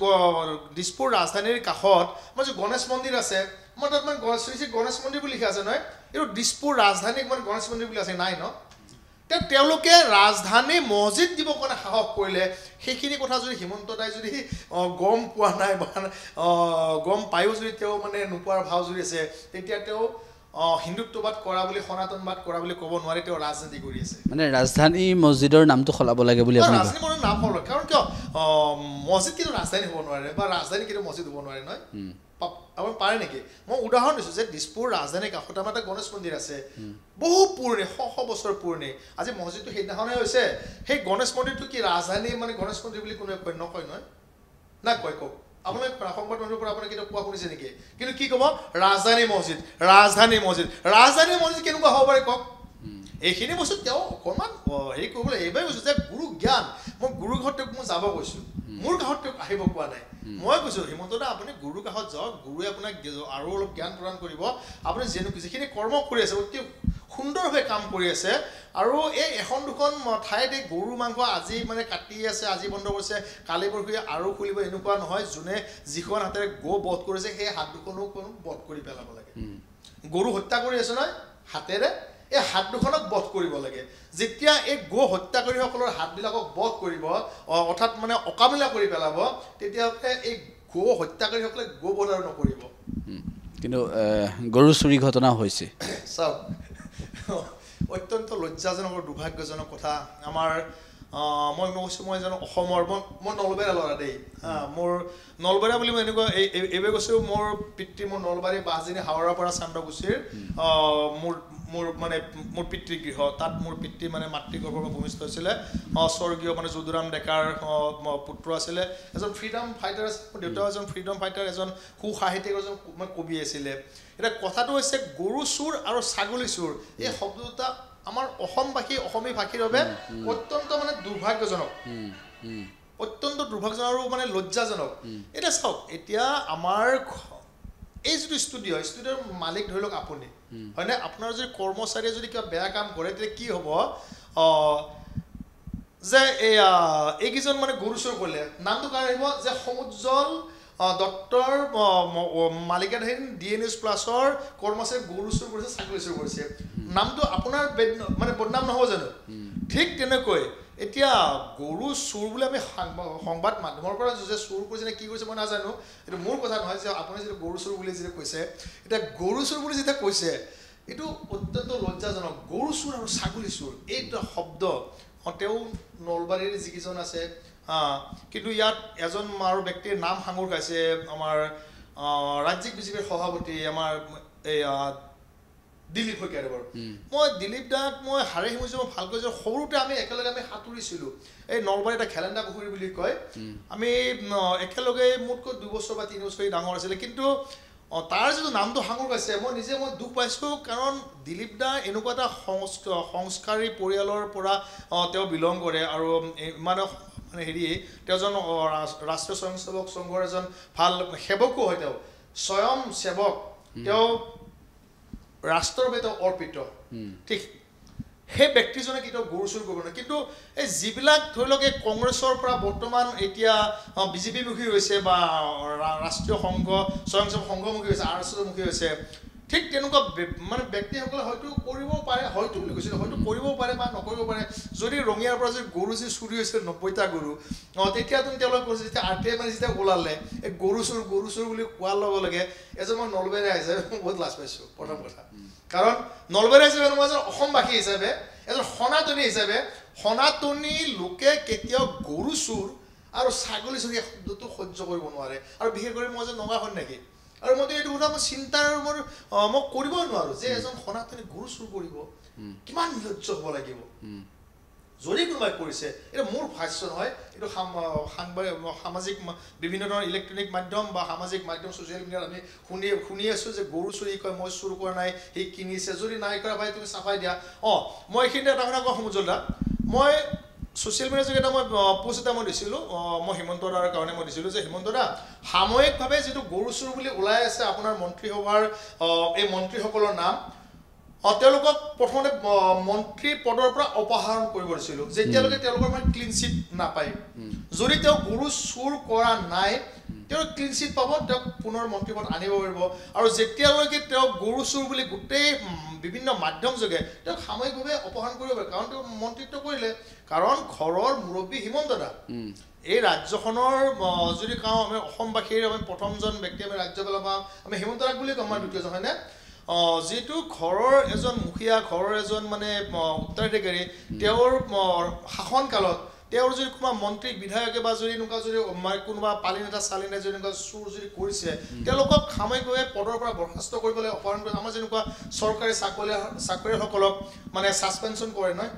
দিছপুৰ ৰাজধানীৰ কাষত আমাৰ যিটো গণেশ মন্দিৰ আছে আমাৰ তাত মানে শ্ৰী গণেশ মন্দিৰ বুলি লিখা আছে নহয় এইটো দিছপুৰ ৰাজধানীক মানে গণেশ মন্দিৰ বুলি আছে নাই ন তেওঁলোকে ৰাজধানী মছজিদ দিব কাৰণে সাহস কৰিলে সেইখিনি কথা যদি হিমন্ত দাই যদি গম পোৱা নাই বা গম পায়ো যদি তেওঁ মানে নোপোৱাৰ ভাৱ যদি আছে তেতিয়া তেওঁ হিন্দুত্ববাদ কৰা বুলি সনাতনবাদ কৰা বুলি ক'ব নোৱাৰে তেওঁ ৰাজনীতি কৰি আছে মানে ৰাজধানী মছজিদৰ নামটো সলাব লাগে বুলি ৰাজধানী মছজিদৰ নাম সলাব কাৰণ কিয় মছজিদ কিন্তু ৰাজধানী হ'ব নোৱাৰে বা ৰাজধানী কিন্তু মছজিদ হ'ব নোৱাৰে নহয় আপুনি পাৰে নেকি মই উদাহৰণ দিছোঁ যে দিছপুৰ ৰাজধানীৰ কাষত আমাৰ এটা গণেশ মন্দিৰ আছে বহু পুৰণি শ বছৰ পুৰণি আজি মছজিদটো সেইদিনাখনে হৈছে সেই গণেশ মন্দিৰটো কি ৰাজধানী মানে গণেশ মন্দিৰ বুলি কোনোৱে কয় নকয় নহয় না কয় কওক আপোনালোকে সংবাদ মাধ্যমৰ পৰা আপুনি কেতিয়াও কোৱা শুনিছে নেকি কিন্তু কি ক'ব ৰাজধানী মছজিদ কেনেকুৱা হ'ব পাৰে কওক এইখিনি বস্তু তেওঁ অকণমান হেৰি কৰিবলৈ এইবাৰেই কৈছোঁ যে গুৰু জ্ঞান মই গুৰু ঘৰত মই যাব কৈছোঁ মোৰ কাষত আহিব কোৱা নাই মই কৈছোঁ হিমন্ত দা আপুনি গুৰু কাষত যাওক গুৰুৱে আপোনাক আৰু অলপ জ্ঞান প্ৰদান কৰিব আপুনি যিখিনি কৰ্ম কৰি আছে অতি সুন্দৰভাৱে কাম কৰি আছে আৰু এই এখন দুখন ঠাইত এই গৰু মাংস আজি মানে কাটি আছে আজি বন্ধ কৰিছে কালি পৰহি আৰু খুলিব এনেকুৱা নহয় যোনে যিখন হাতেৰে গো বধ কৰিছে সেই হাত দুখনো কোনো বধ কৰি পেলাব লাগে গৰু হত্যা কৰি আছে নহয় হাতেৰে এই হাত দুখনক বধ কৰিব লাগে যেতিয়া এই গো হত্যাকাৰীসকলৰ হাতবিলাকক বধ কৰিব অৰ্থাৎ মানে অকামিলা কৰি পেলাব তেতিয়াহ'লে এই গো হত্যাকাৰীসকলে গো বধ আৰু নকৰিব কিন্তু গৰু চুৰি ঘটনা হৈছে চাওক অত্যন্ত লজ্জাজনক আৰু দুৰ্ভাগ্যজনক কথা আমাৰ মই কৈছোঁ মই এজন অসমৰ মই নলবেৰা ল'ৰা দেই মোৰ নলবেৰা বুলি মই এনেকুৱা এইবাৰ কৈছোঁ মোৰ পিতৃ মোৰ নলবাৰী বাহজনী হাৱৰাৰ পৰা চান্দগুচিৰ মোৰ পিতৃগৃহ তাত মোৰ পিতৃ মানে মাতৃগৰ্ভৰ পৰা ভূমিষ্ঠ হৈছিলে স্বৰ্গীয় মানে যদুৰাম ডেকাৰ পুত্ৰ আছিলে এজন ফ্ৰীডম ফাইটাৰ আছিল মোৰ দেউতাও এজন ফ্ৰীডম ফাইটাৰ এজন সুসাহিত্যিক এজন কবি আছিলে এতিয়া কথাটো হৈছে গৰু চোৰ আৰু ছাগলী চোৰ এই শব্দ দুটা আমাৰ অসমবাসী অসমী ভাষীৰ বাবে অত্যন্ত মানে দুৰ্ভাগ্যজনক অত্যন্ত দুৰ্ভাগ্যজনক আৰু মানে লজ্জাজনক এতিয়া চাওক এতিয়া আমাৰ এই যিটো ষ্টুডিঅ'ৰ মালিক ধৰি লওক আপুনি হয়নে আপোনাৰ যদি কৰ্মচাৰীয়ে যদি কিবা বেয়া কাম কৰে তেতিয়া কি হ'ব যে এইকেইজন মানে গৰু চোৰ কৰিলে নামটো কাৰ আহিব যে সমুজ্জ্বল ডক্টৰ মালিকাধীন DNS প্লাছৰ কৰ্মচাৰী গৰু চোৰ কৰিছে ছাগলী চোৰ কৰিছে নামটো আপোনাৰ মানে বদনাম নহ'ব জানো ঠিক তেনেকৈ এতিয়া গৰু চোৰ বুলি আমি সংবাদ মাধ্যমৰ পৰা যে চোৰ কৰিছে নে কি কৰিছে মই নাজানো এইটো মোৰ কথা নহয় যে আপুনি যিটো গৰু চোৰ বুলি যেতিয়া কৈছে এতিয়া গৰু চোৰ বুলি যেতিয়া কৈছে এইটো অত্যন্ত লজ্জাজনক গৰু চোৰ আৰু ছাগলী চোৰ এই দুটা শব্দ তেওঁ নলবাৰীৰ যিকেইজন আছে কিন্তু ইয়াত এজন আৰু ব্যক্তিৰ নাম সাঙুৰ খাইছে আমাৰ ৰাজ্যিক বিজেপিৰ সভাপতি আমাৰ এই দিলীপ শইকীয়াদেৱৰ মই দিলীপ দাক মই হাৰে শিঙিছোঁ মই ভালকৈ যে সৰুতে আমি একেলগে আমি সাঁতুৰিছিলোঁ এই নলবাৰী এটা খেলেন্দা পুখুৰী বুলি কয় আমি একেলগে মোতকৈ 2 বছৰ বা 3 বছৰ ডাঙৰ আছিলে কিন্তু তাৰ যিটো নামটো সাঙুৰ খাইছে মই দুখ পাইছোঁ কাৰণ দিলীপ দা এনেকুৱা এটা সংস্কাৰী পৰিয়ালৰ পৰা তেওঁ বিলং কৰে আৰু মানে হেৰি তেওঁ এজন ৰাষ্ট্ৰীয় স্বয়ংসেৱক সংঘৰ এজন ভাল সেৱকো হয় তেওঁ স্বয়ং সেৱক তেওঁ ৰাষ্ট্ৰৰ বাবে তেওঁ অৰ্পিত ঠিক সেই ব্যক্তিজনে কেতিয়াও গৰু চুৰ কৰিব নোৱাৰে কিন্তু এই যিবিলাক ধৰি লওক এই কংগ্ৰেছৰ পৰা বৰ্তমান এতিয়া বিজেপিমুখী হৈছে বা ৰাষ্ট্ৰীয় সংঘ স্বয়ংসেৱক সংঘমুখী হৈছে RSSমুখী হৈছে ঠিক তেনেকুৱা মানে ব্যক্তিসকলে হয়তো কৰিব পাৰে হয়তো বুলি কৈছিল হয়তো কৰিব পাৰে বা নকৰিব পাৰে যদি ৰঙিয়াৰ পৰা যদি গৰু যি চুৰি হৈছিল 90টা গৰু তেতিয়াতো তেওঁলোকে কৈছে যেতিয়া RTI মানে যেতিয়া ওলালে এই গৰু চুৰ বুলি কোৱাৰ লগে লগে এজন মই নলবাৰী আহিছে মই বহুত লাজ পাইছোঁ প্ৰথম কথা কাৰণ নলবাৰী হিচাপে মই এজন অসমবাসী হিচাপে এজন সনাতনী হিচাপে সনাতনী লোকে কেতিয়াও গৰু চুৰ আৰু ছাগলী চুৰ এই শব্দটো সহ্য কৰিব নোৱাৰে আৰু বিশেষ কৰি মই যে নগা হয় নেকি আৰু মই এইটো কথা মই চিন্তাৰ মই কৰিবই নোৱাৰোঁ যে এজন সনাতনী গৰু চুৰ কৰিব কিমান নিৰ্লজ্জ হ'ব লাগিব যদি কোনোবাই কৰিছে এটা মোৰ ভাষ্য নহয় এইটো সামাজিক বিভিন্ন ধৰণৰ ইলেক্ট্ৰনিক মাধ্যম বা সামাজিক মাধ্যম ছ'চিয়েল মিডিয়াত আমি শুনি আছোঁ যে গৰু চুৰি কয় মই চুৰ কৰা নাই সি কিনিছে যদি নাই কৰা ভাই তুমি চাফাই দিয়া মই এইখিনিতে এটা কথা কওঁ সমুজ্জ্বল দা মই ছ'চিয়েল মিডিয়াৰ যোগেদি মই পোষ্ট এটা মই দিছিলোঁ মই হিমন্ত দাৰ কাৰণে মই দিছিলোঁ যে হিমন্ত দা সাময়িকভাৱে যিটো গৰু চুৰ বুলি ওলাই আছে আপোনাৰ মন্ত্ৰীসভাৰ এই মন্ত্ৰীসকলৰ নাম তেওঁলোকক প্ৰথমতে মন্ত্ৰী পদৰ পৰা অপসাৰণ কৰিব দিছিলোঁ যেতিয়ালৈকে তেওঁলোকৰ মানে ক্লিন চিট নাপায় যদি তেওঁ গৰু চুৰ কৰা নাই তেওঁ ক্লিন চিট পাব তেওঁক পুনৰ মন্ত্ৰী পদ আনিব পাৰিব আৰু যেতিয়ালৈকে তেওঁ গৰু চুৰ বুলি গোটেই বিভিন্ন মাধ্যম যোগে তেওঁক সাময়িকভাৱে অপসাৰণ কৰিব পাৰে কাৰণ তেওঁ মন্ত্ৰিত্ব কৰিলে কাৰণ ঘৰৰ মুৰব্বী হিমন্ত দা এই ৰাজ্যখনৰ যদি কওঁ আমি অসমবাসীৰ আমি প্ৰথমজন ব্যক্তি আমি ৰাজ্যপাল পাওঁ আমি হিমন্ত দাক বুলি কওঁ আমাৰ দ্বিতীয়জন হয়নে যিটো ঘৰৰ এজন মুখীয়া ঘৰৰ এজন মানে উত্তৰাধিকাৰী তেওঁৰ শাসনকালত তেওঁৰ যদি কোনোবা মন্ত্ৰী বিধায়কে বা যদি এনেকুৱা যদি কোনোবা পালি নেতা চালি নেতা যদি এনেকুৱা চুৰ যদি কৰিছে তেওঁলোকক সাময়িকভাৱে পদৰ পৰা বৰ্খাস্ত কৰিবলৈ অপসাৰণ কৰি আমাৰ যেনেকুৱা চৰকাৰী চাকৰিয়ালসকলক মানে ছাছপেনশ্যন কৰে নহয়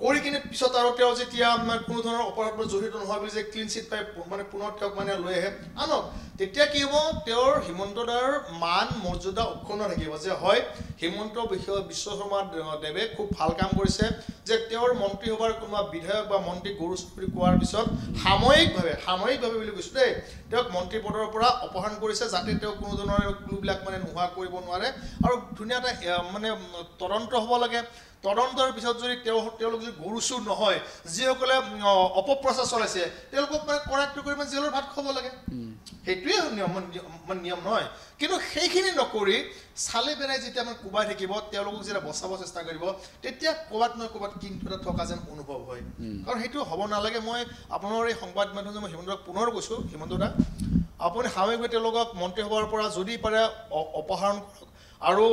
কৰি কিনে পিছত আৰু তেওঁ যেতিয়া কোনো ধৰণৰ অপৰাধত জড়িত নোহোৱা বুলি যে ক্লিন চিট পাই মানে পুনৰ তেওঁক মানে লৈ আহে আনক তেতিয়া কি হ'ব তেওঁৰ হিমন্ত দাৰ মান মৰ্যাদা অক্ষুণ্ণ থাকিব যে হয় হিমন্ত বিশ্ব শৰ্মা দেৱে খুব ভাল কাম কৰিছে যে তেওঁৰ মন্ত্ৰী সভাৰ কোনোবা বিধায়ক বা মন্ত্ৰী গৰু চুৰি কোৱাৰ পিছত সাময়িকভাৱে বুলি কৈছোঁ দেই তেওঁক মন্ত্ৰী পদৰ পৰা অপসাৰণ কৰিছে যাতে তেওঁ কোনো ধৰণৰ ক্লুবিলাক মানে নোহোৱা কৰিব নোৱাৰে আৰু ধুনীয়া এটা মানে তদন্ত হ'ব লাগে তদন্তৰ পিছত যদি তেওঁলোক যদি গৰু চুৰ নহয় যিসকলে অপপ্ৰচাৰ চলাইছে তেওঁলোকক মানে কৰায়ত্ব কৰি মানে জেলৰ ভাত খুৱাব লাগে সেইটোৱে নিয়ম নহয় কিন্তু সেইখিনি নকৰি চালে বেৰাই যেতিয়া মানে কোবাই থাকিব তেওঁলোকক যেতিয়া বচাব চেষ্টা কৰিব তেতিয়া ক'ৰবাত নহয় ক'ৰবাত কিন্তু এটা থকা যেন অনুভৱ হয় কাৰণ সেইটো হ'ব নালাগে মই আপোনাৰ এই সংবাদ মাধ্যমে মই হিমন্তক পুনৰ কৈছোঁ হিমন্তদা আপুনি সাময়িকভাৱে তেওঁলোকক মন্ত্ৰীসভাৰ পৰা যদি পাৰে অপসাৰণ কৰক আৰু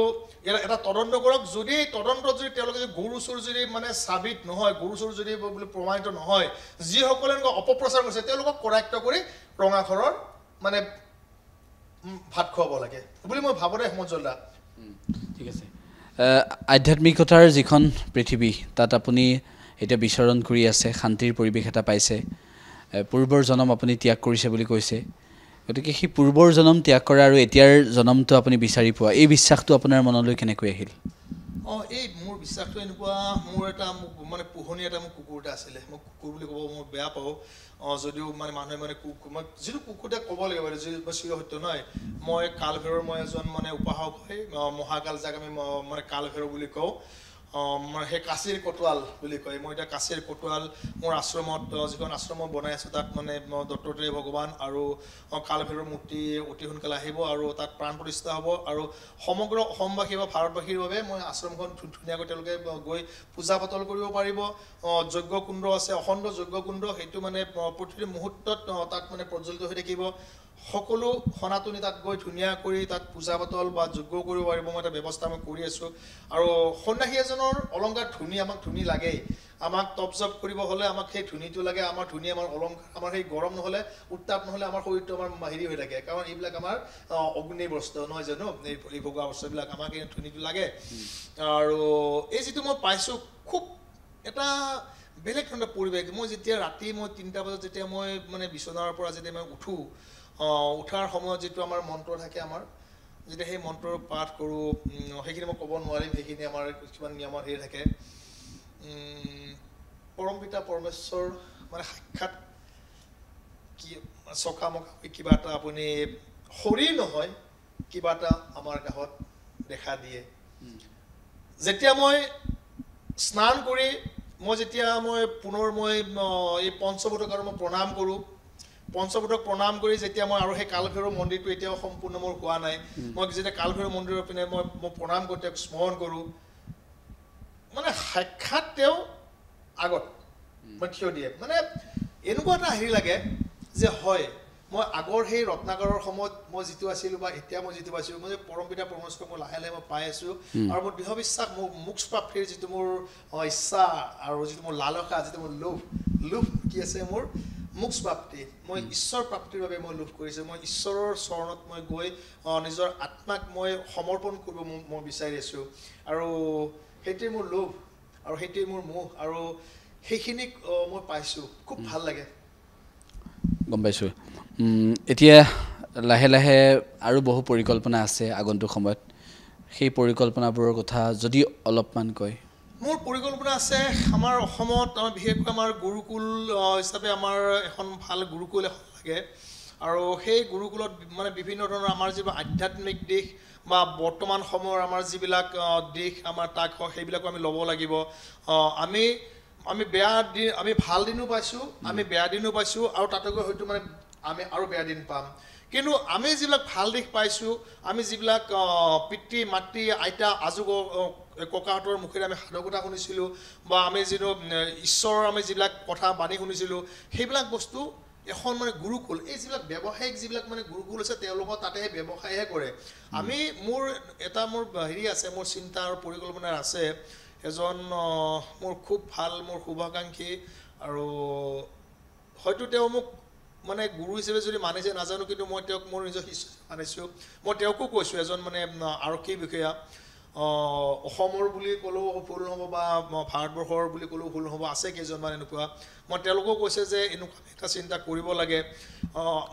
এটা তদন্ত কৰক যদি তদন্তত যদি তেওঁলোকে যদি গৰু চুৰ যদি মানে সাবিত নহয় গৰু চুৰ যদি বুলি প্ৰমাণিত নহয় যিসকলে অপপ্ৰচাৰ কৰিছে তেওঁলোকক কৰায়ত্ব কৰি ৰঙাঘৰৰ মানে ভাত খুৱাব লাগে বুলি মই ভাবোঁ দে হেমন্ত দা ঠিক আছে আধ্যাত্মিকতাৰ যিখন পৃথিৱী তাত আপুনি এতিয়া বিচৰণ কৰি আছে শান্তিৰ পৰিৱেশ এটা পাইছে পূৰ্বৰ জনম আপুনি ত্যাগ কৰিছে বুলি কৈছে গতিকে সেই পূৰ্বৰ জনম ত্যাগ কৰা আৰু এতিয়াৰ জনমটো আপুনি বিচাৰি পোৱা এই বিশ্বাসটো আপোনাৰ মনলৈ কেনেকৈ আহিল এই মোৰ বিশ্বাসটো এনেকুৱা মোৰ এটা মানে পোহনি এটা মোৰ কুকুৰ এটা আছিলে মই কুকুৰ বুলি ক'ব মই বেয়া পাওঁ যদিও মানে মানুহে মানে মই যিটো কুকুৰতে ক'ব লাগিব যিটো চিৰ সত্য নহয় মই কালভৈৰৱৰ মই এজন মানে উপাসক হয় মহাকাল যাক আমি মানে কালভৈৰৱ বুলি কওঁ মানে সেই কাশীৰ কটোৱাল বুলি কয় মই এতিয়া কাশীৰ কটোৱাল মোৰ আশ্ৰমত যিখন আশ্ৰম মই বনাই আছোঁ তাত মানে দত্তাত্ৰেয় ভগৱান আৰু কালভৈৰৱ মূৰ্তি অতি সোনকালে আহিব আৰু তাত প্ৰাণ প্ৰতিষ্ঠা হ'ব আৰু সমগ্ৰ অসমবাসী বা ভাৰতবাসীৰ বাবে মই আশ্ৰমখন ধুনীয়াকৈ তেওঁলোকে গৈ পূজা পাতল কৰিব পাৰিব যজ্ঞ কুণ্ড আছে অখণ্ড যজ্ঞ কুণ্ড সেইটো মানে প্ৰতিটো মুহূৰ্তত তাত মানে প্ৰজ্বলিত হৈ থাকিব সকলো সনাতনী তাত গৈ ধুনীয়া কৰি তাত পূজা পাতল বা যজ্ঞ কৰিব পাৰিব মই এটা ব্যৱস্থা মই কৰি আছোঁ আৰু সন্ন্যাসী এজনৰ অলংকাৰ ধুনী আমাক ধুনী লাগেই আমাক টপ জপ কৰিব হ'লে আমাক সেই ধুনীটো লাগে আমাৰ ধুনী আমাৰ অলংকাৰ আমাৰ সেই গৰম নহ'লে উত্তাপ নহ'লে আমাৰ শৰীৰটো আমাৰ হেৰি হৈ থাকে কাৰণ এইবিলাক আমাৰ অগ্নি বস্ত্ৰ নহয় জানো এই ভগোৱা বস্তুবিলাক আমাক এই ধুনীটো লাগে আৰু এই যিটো মই পাইছোঁ খুব এটা বেলেগ ধৰণৰ পৰিৱেশ মই যেতিয়া ৰাতি মই 3টা বজাত যেতিয়া মই মানে বিচনাৰ পৰা যেতিয়া মই উঠোঁ উঠাৰ সময়ত যিটো আমাৰ মন্ত্ৰ থাকে আমাৰ যেতিয়া সেই মন্ত্ৰ পাঠ কৰোঁ সেইখিনি মই ক'ব নোৱাৰিম সেইখিনি আমাৰ কিছুমান নিয়মৰ হেৰি থাকে পৰম পিতা পৰমেশ্বৰ মানে সাক্ষাৎ কি চকামকা কিবা এটা আপুনি শৰীৰ নহয় কিবা এটা আমাৰ কাষত দেখা দিয়ে যেতিয়া মই স্নান কৰি মই যেতিয়া মই পুনৰ মই এই পঞ্চভূতক আৰু মই প্ৰণাম কৰোঁ পঞ্চভূতক প্ৰণাম কৰি যেতিয়া মই আৰু সেই কালভৈৰৱ মন্দিৰটো এতিয়াও সম্পূৰ্ণ মোৰ হোৱা নাই মই যেতিয়া কালভৈৰৱ মন্দিৰৰ পিনে মই প্ৰণাম কৰি তেওঁক স্মৰণ কৰোঁ মানে সাক্ষাৎ তেওঁ আগত মই থিয় দিয়ে মানে এনেকুৱা এটা হেৰি লাগে যে হয় মই আগৰ সেই ৰত্নাকৰৰ সময়ত মই যিটো আছিলোঁ বা এতিয়া মই যিটো পাইছিলোঁ মই পৰম পিতা পৰমেশ্বৰক মই লাহে লাহে মই পাই আছোঁ আৰু মোৰ দৃঢ় বিশ্বাস মোৰ মোক্ষ প্ৰাপ্তিৰ যিটো মোৰ ইচ্ছা আৰু যিটো মোৰ লালসা যিটো মোৰ লোভ কি আছে মোৰ মোক্ষ প্ৰাপ্তি মই ঈশ্বৰ প্ৰাপ্তিৰ বাবে মই লোভ কৰিছোঁ মই ঈশ্বৰৰ চৰণত মই গৈ নিজৰ আত্মাক মই সমৰ্পণ কৰিব মই বিচাৰি আছোঁ আৰু সেইটোৱে মোৰ লোভ আৰু সেইটোৱে মোৰ মোহ আৰু সেইখিনিক মই পাইছোঁ খুব ভাল লাগে গম পাইছোঁ এতিয়া লাহে লাহে আৰু বহু পৰিকল্পনা আছে আগন্তুক সময়ত সেই পৰিকল্পনাবোৰৰ কথা যদি অলপমান কয় মোৰ পৰিকল্পনা আছে আমাৰ অসমত আমাৰ বিশেষকৈ আমাৰ গুৰুকুল হিচাপে আমাৰ এখন ভাল গুৰুকুল এখন লাগে আৰু সেই গুৰুকুলত মানে বিভিন্ন ধৰণৰ আমাৰ যিবোৰ আধ্যাত্মিক দিশ বা বৰ্তমান সময়ৰ আমাৰ যিবিলাক দিশ আমাৰ তাক সেইবিলাকো আমি ল'ব লাগিব আমি ভাল দিনো পাইছোঁ আমি বেয়া দিনো পাইছোঁ আৰু তাতকৈ হয়তো মানে আমি আৰু বেয়া দিন পাম কিন্তু আমি যিবিলাক ভাল দিশ পাইছোঁ আমি যিবিলাক পিতৃ মাতৃ আইতা আজু ককাহঁতৰ মুখেৰে আমি সাধকতা শুনিছিলোঁ বা আমি যিটো ঈশ্বৰৰ আমি যিবিলাক কথা বাণী শুনিছিলোঁ সেইবিলাক বস্তু এখন মানে গুৰুকুল এই যিবিলাক ব্যৱসায়িক যিবিলাক মানে গুৰুকুল আছে তেওঁলোকৰ তাতেহে ব্যৱসায়হে কৰে আমি মোৰ হেৰি আছে মোৰ চিন্তা আৰু পৰিকল্পনা আছে এজন মোৰ খুব ভাল মোৰ শুভাকাংক্ষী আৰু হয়তো তেওঁ মোক মানে গুৰু হিচাপে যদি মানিছে নাজানো কিন্তু মই তেওঁক মোৰ নিজৰ শিষ্য মানিছোঁ মই তেওঁকো কৈছোঁ এজন মানে আৰক্ষী বিষয়া অসমৰ বুলি ক'লেও ভুল নহ'ব বা ভাৰতবৰ্ষৰ বুলি ক'লেও ভুল নহ'ব আছে কেইজনমান এনেকুৱা মই তেওঁলোকেও কৈছে যে এনেকুৱা এটা চিন্তা কৰিব লাগে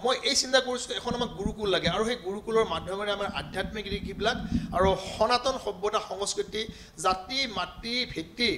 মই এই চিন্তা কৰিছোঁ এখন আমাক গুৰুকুল লাগে আৰু সেই গুৰুকুলৰ মাধ্যমেৰে আমাৰ আধ্যাত্মিক ৰীতিবিলাক আৰু সনাতন সভ্যতা সংস্কৃতি জাতি মাতৃ ভিত্তি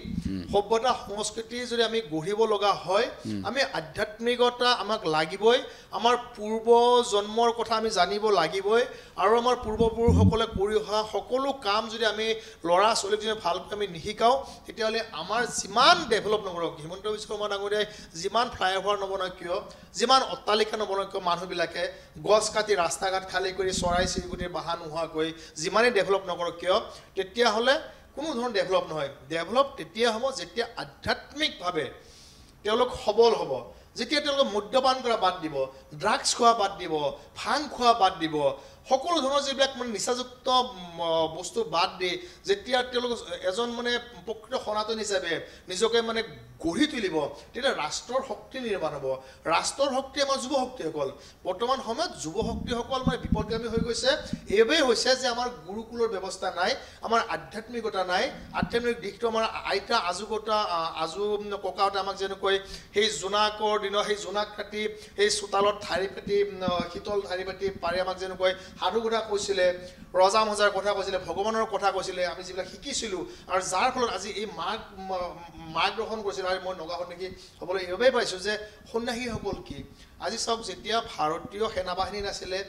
সভ্যতা সংস্কৃতি যদি আমি গঢ়িব লগা হয় আমি আধ্যাত্মিকতা আমাক লাগিবই আমাৰ পূৰ্ব জন্মৰ কথা আমি জানিব লাগিবই আৰু আমাৰ পূৰ্বপুৰুষসকলে কৰি অহা সকলো কাম যদি আমি ল'ৰা ছোৱালীক যদি ভালকৈ আমি নিশিকাওঁ তেতিয়াহ'লে আমাৰ যিমান ডেভেলপ নকৰক হিমন্ত বিশ্ব শৰ্মা ডাঙৰীয়াই যিমান ফ্লাইঅভাৰ নবনাওক কিয় যিমান অট্টালিকা নবনাওক কিয় মানুহবিলাকে গছ কাটি ৰাস্তা ঘাট খালী কৰি চৰাই চিৰিকটিৰ বাহা নোহোৱাকৈ যিমানেই ডেভেলপ নকৰক কিয় তেতিয়াহ'লে কোনো ধৰণৰ ডেভেলপ নহয় ডেভেলপ তেতিয়া হ'ব যেতিয়া আধ্যাত্মিকভাৱে তেওঁলোক সবল হ'ব যেতিয়া তেওঁলোকে মদ্যপান কৰা বাদ দিব ড্ৰাগছ খোৱা বাদ দিব ভাং খোৱা বাদ দিব সকলো ধৰণৰ যিবিলাক মানে নিচাযুক্ত বস্তু বাদ দি যেতিয়া তেওঁলোক এজন মানে প্ৰকৃত সনাতন হিচাপে নিজকে মানে গঢ়ি তুলিব তেতিয়া ৰাষ্ট্ৰৰ শক্তি নিৰ্মাণ হ'ব ৰাষ্ট্ৰৰ শক্তি আমাৰ যুৱ শক্তিসকল বৰ্তমান সময়ত যুৱ শক্তিসকল মানে বিপদগামী হৈ গৈছে এইবাবেই হৈছে যে আমাৰ গুৰুকুলৰ ব্যৱস্থা নাই আমাৰ আধ্যাত্মিকতা নাই আধ্যাত্মিক দিশটো আমাৰ আইতা আজু ককাহঁতে আমাক যেনেকৈ সেই জোনাকৰ দিনত সেই জোনাক কাটি সেই চোতালত ধাৰি পাতি শীতল ধাৰি পাতি পাৰি আমাক যেনেকৈ সাধু কথা কৈছিলে ৰজা মজাৰ কথা কৈছিলে ভগৱানৰ কথা কৈছিলে আমি যিবিলাক শিকিছিলোঁ আৰু যাৰ ফলত আজি এই মাক গ্ৰহণ কৰিছিলোঁ আৰু মই নগা সন্যাসী হ'বলৈ এইবাবেই পাইছোঁ যে সন্যাসীসকল কি আজি চাওক যেতিয়া ভাৰতীয় সেনাবাহিনী নাছিলে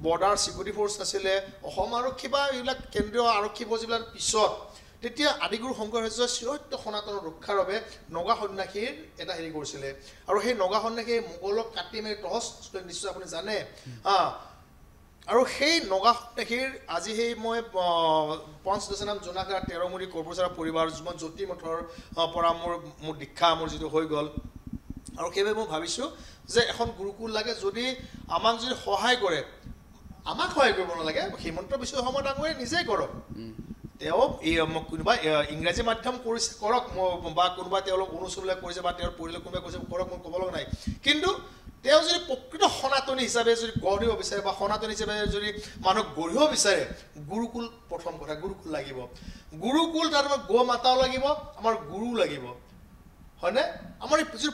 বৰ্ডাৰ ছিকিউৰিটি ফ'ৰ্চ নাছিলে অসম আৰক্ষী বা এইবিলাক কেন্দ্ৰীয় আৰক্ষী ফ'ৰ্চবিলাক পিছত তেতিয়া আদিগুৰু শংকৰাচাৰ্যই চিৰসত্য সনাতনৰ ৰক্ষাৰ বাবে নগা সন্যাসীৰ এটা হেৰি কৰিছিলে আৰু সেই নগা সন্যাসীয়ে মোগলক কাটি মেলি তহচ নিশ্চয় আপুনি জানে আৰু সেই নগা সন্যাসীৰ আজি সেই মই পঞ্চদশনাম জোনাকৰা তেৰমুৰি কৰ্পচাৰ পৰিবাৰ যিমান জ্যোতি মঠৰ পৰা মোৰ দীক্ষা মোৰ যিটো হৈ গ'ল আৰু সেইবাবে মই ভাবিছোঁ যে এখন গুৰুকুল লাগে যদি আমাক যদি সহায় কৰে আমাক সহায় কৰিব নালাগে হিমন্ত বিশ্ব শৰ্মা ডাঙৰীয়াই নিজেই কৰক তেওঁ এই কোনোবা ইংৰাজী মাধ্যম কৰিছে কৰক বা কোনোবা তেওঁলোক অনুশীলন কৰিছে বা তেওঁৰ পৰিয়ালৰ কোনোবাই কৰিছে কৰক মই ক'ব লগা নাই কিন্তু তেওঁ যদি প্ৰকৃত সনাতনী হিচাপে যদি গঢ় দিব বিচাৰে বা সনাতনী হিচাপে যদি মানুহক গঢ়িব বিচাৰে গুৰুকুল প্ৰথম কথা গুৰুকুল লাগিব গুৰুকুল তাত আমাৰ গো মাতাও লাগিব আমাৰ গুৰু লাগিব হয়নে আমাৰ এই যিটো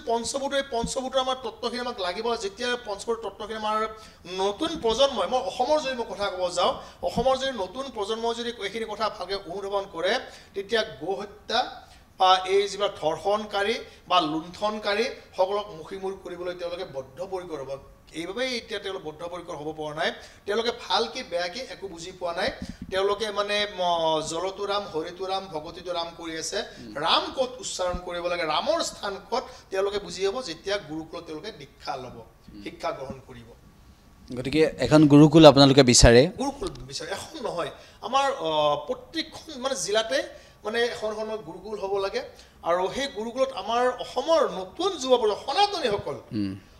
পঞ্চভূতৰ আমাৰ তত্ত্বখিনি আমাক লাগিব যেতিয়া পঞ্চভূতৰ তত্ত্বখিনি আমাৰ নতুন প্ৰজন্মই মই অসমৰ যদি মই কথা ক'ব যাওঁ অসমৰ যদি নতুন প্ৰজন্মই যদি এইখিনি কথা ভালকৈ অনুধাৱন কৰে তেতিয়া গো হত্যা বা এই যিবিলাক ধৰ্ষণকাৰী বা লুণ্ঠনকাৰী সকলক মুখিমূৰ কৰিবলৈ তেওঁলোকে বদ্ধপৰিকৰ হ'ব এইবাবেই এতিয়া তেওঁলোক বদ্ধপৰিকৰ হ'ব পৰা নাই তেওঁলোকে ভালকৈ বেয়াকৈ একো বুজি পোৱা নাই তেওঁলোকে মানে জলতো ৰাম হৰিতো ৰাম ভগৱতীতো ৰাম কৰি আছে ৰাম ক'ত উচ্চাৰণ কৰিব লাগে ৰামৰ স্থান ক'ত তেওঁলোকে বুজি পাব যেতিয়া গুৰুকুলত তেওঁলোকে দীক্ষা ল'ব শিক্ষা গ্ৰহণ কৰিব গতিকে এখন গুৰুকুল আপোনালোকে বিচাৰে গুৰুকুল বিচাৰে এখন নহয় আমাৰ প্ৰত্যেকখন মানে জিলাতে মানে এখন গুৰুকুল হ'ব লাগে আৰু সেই গুৰুকুলত আমাৰ অসমৰ নতুন যুৱ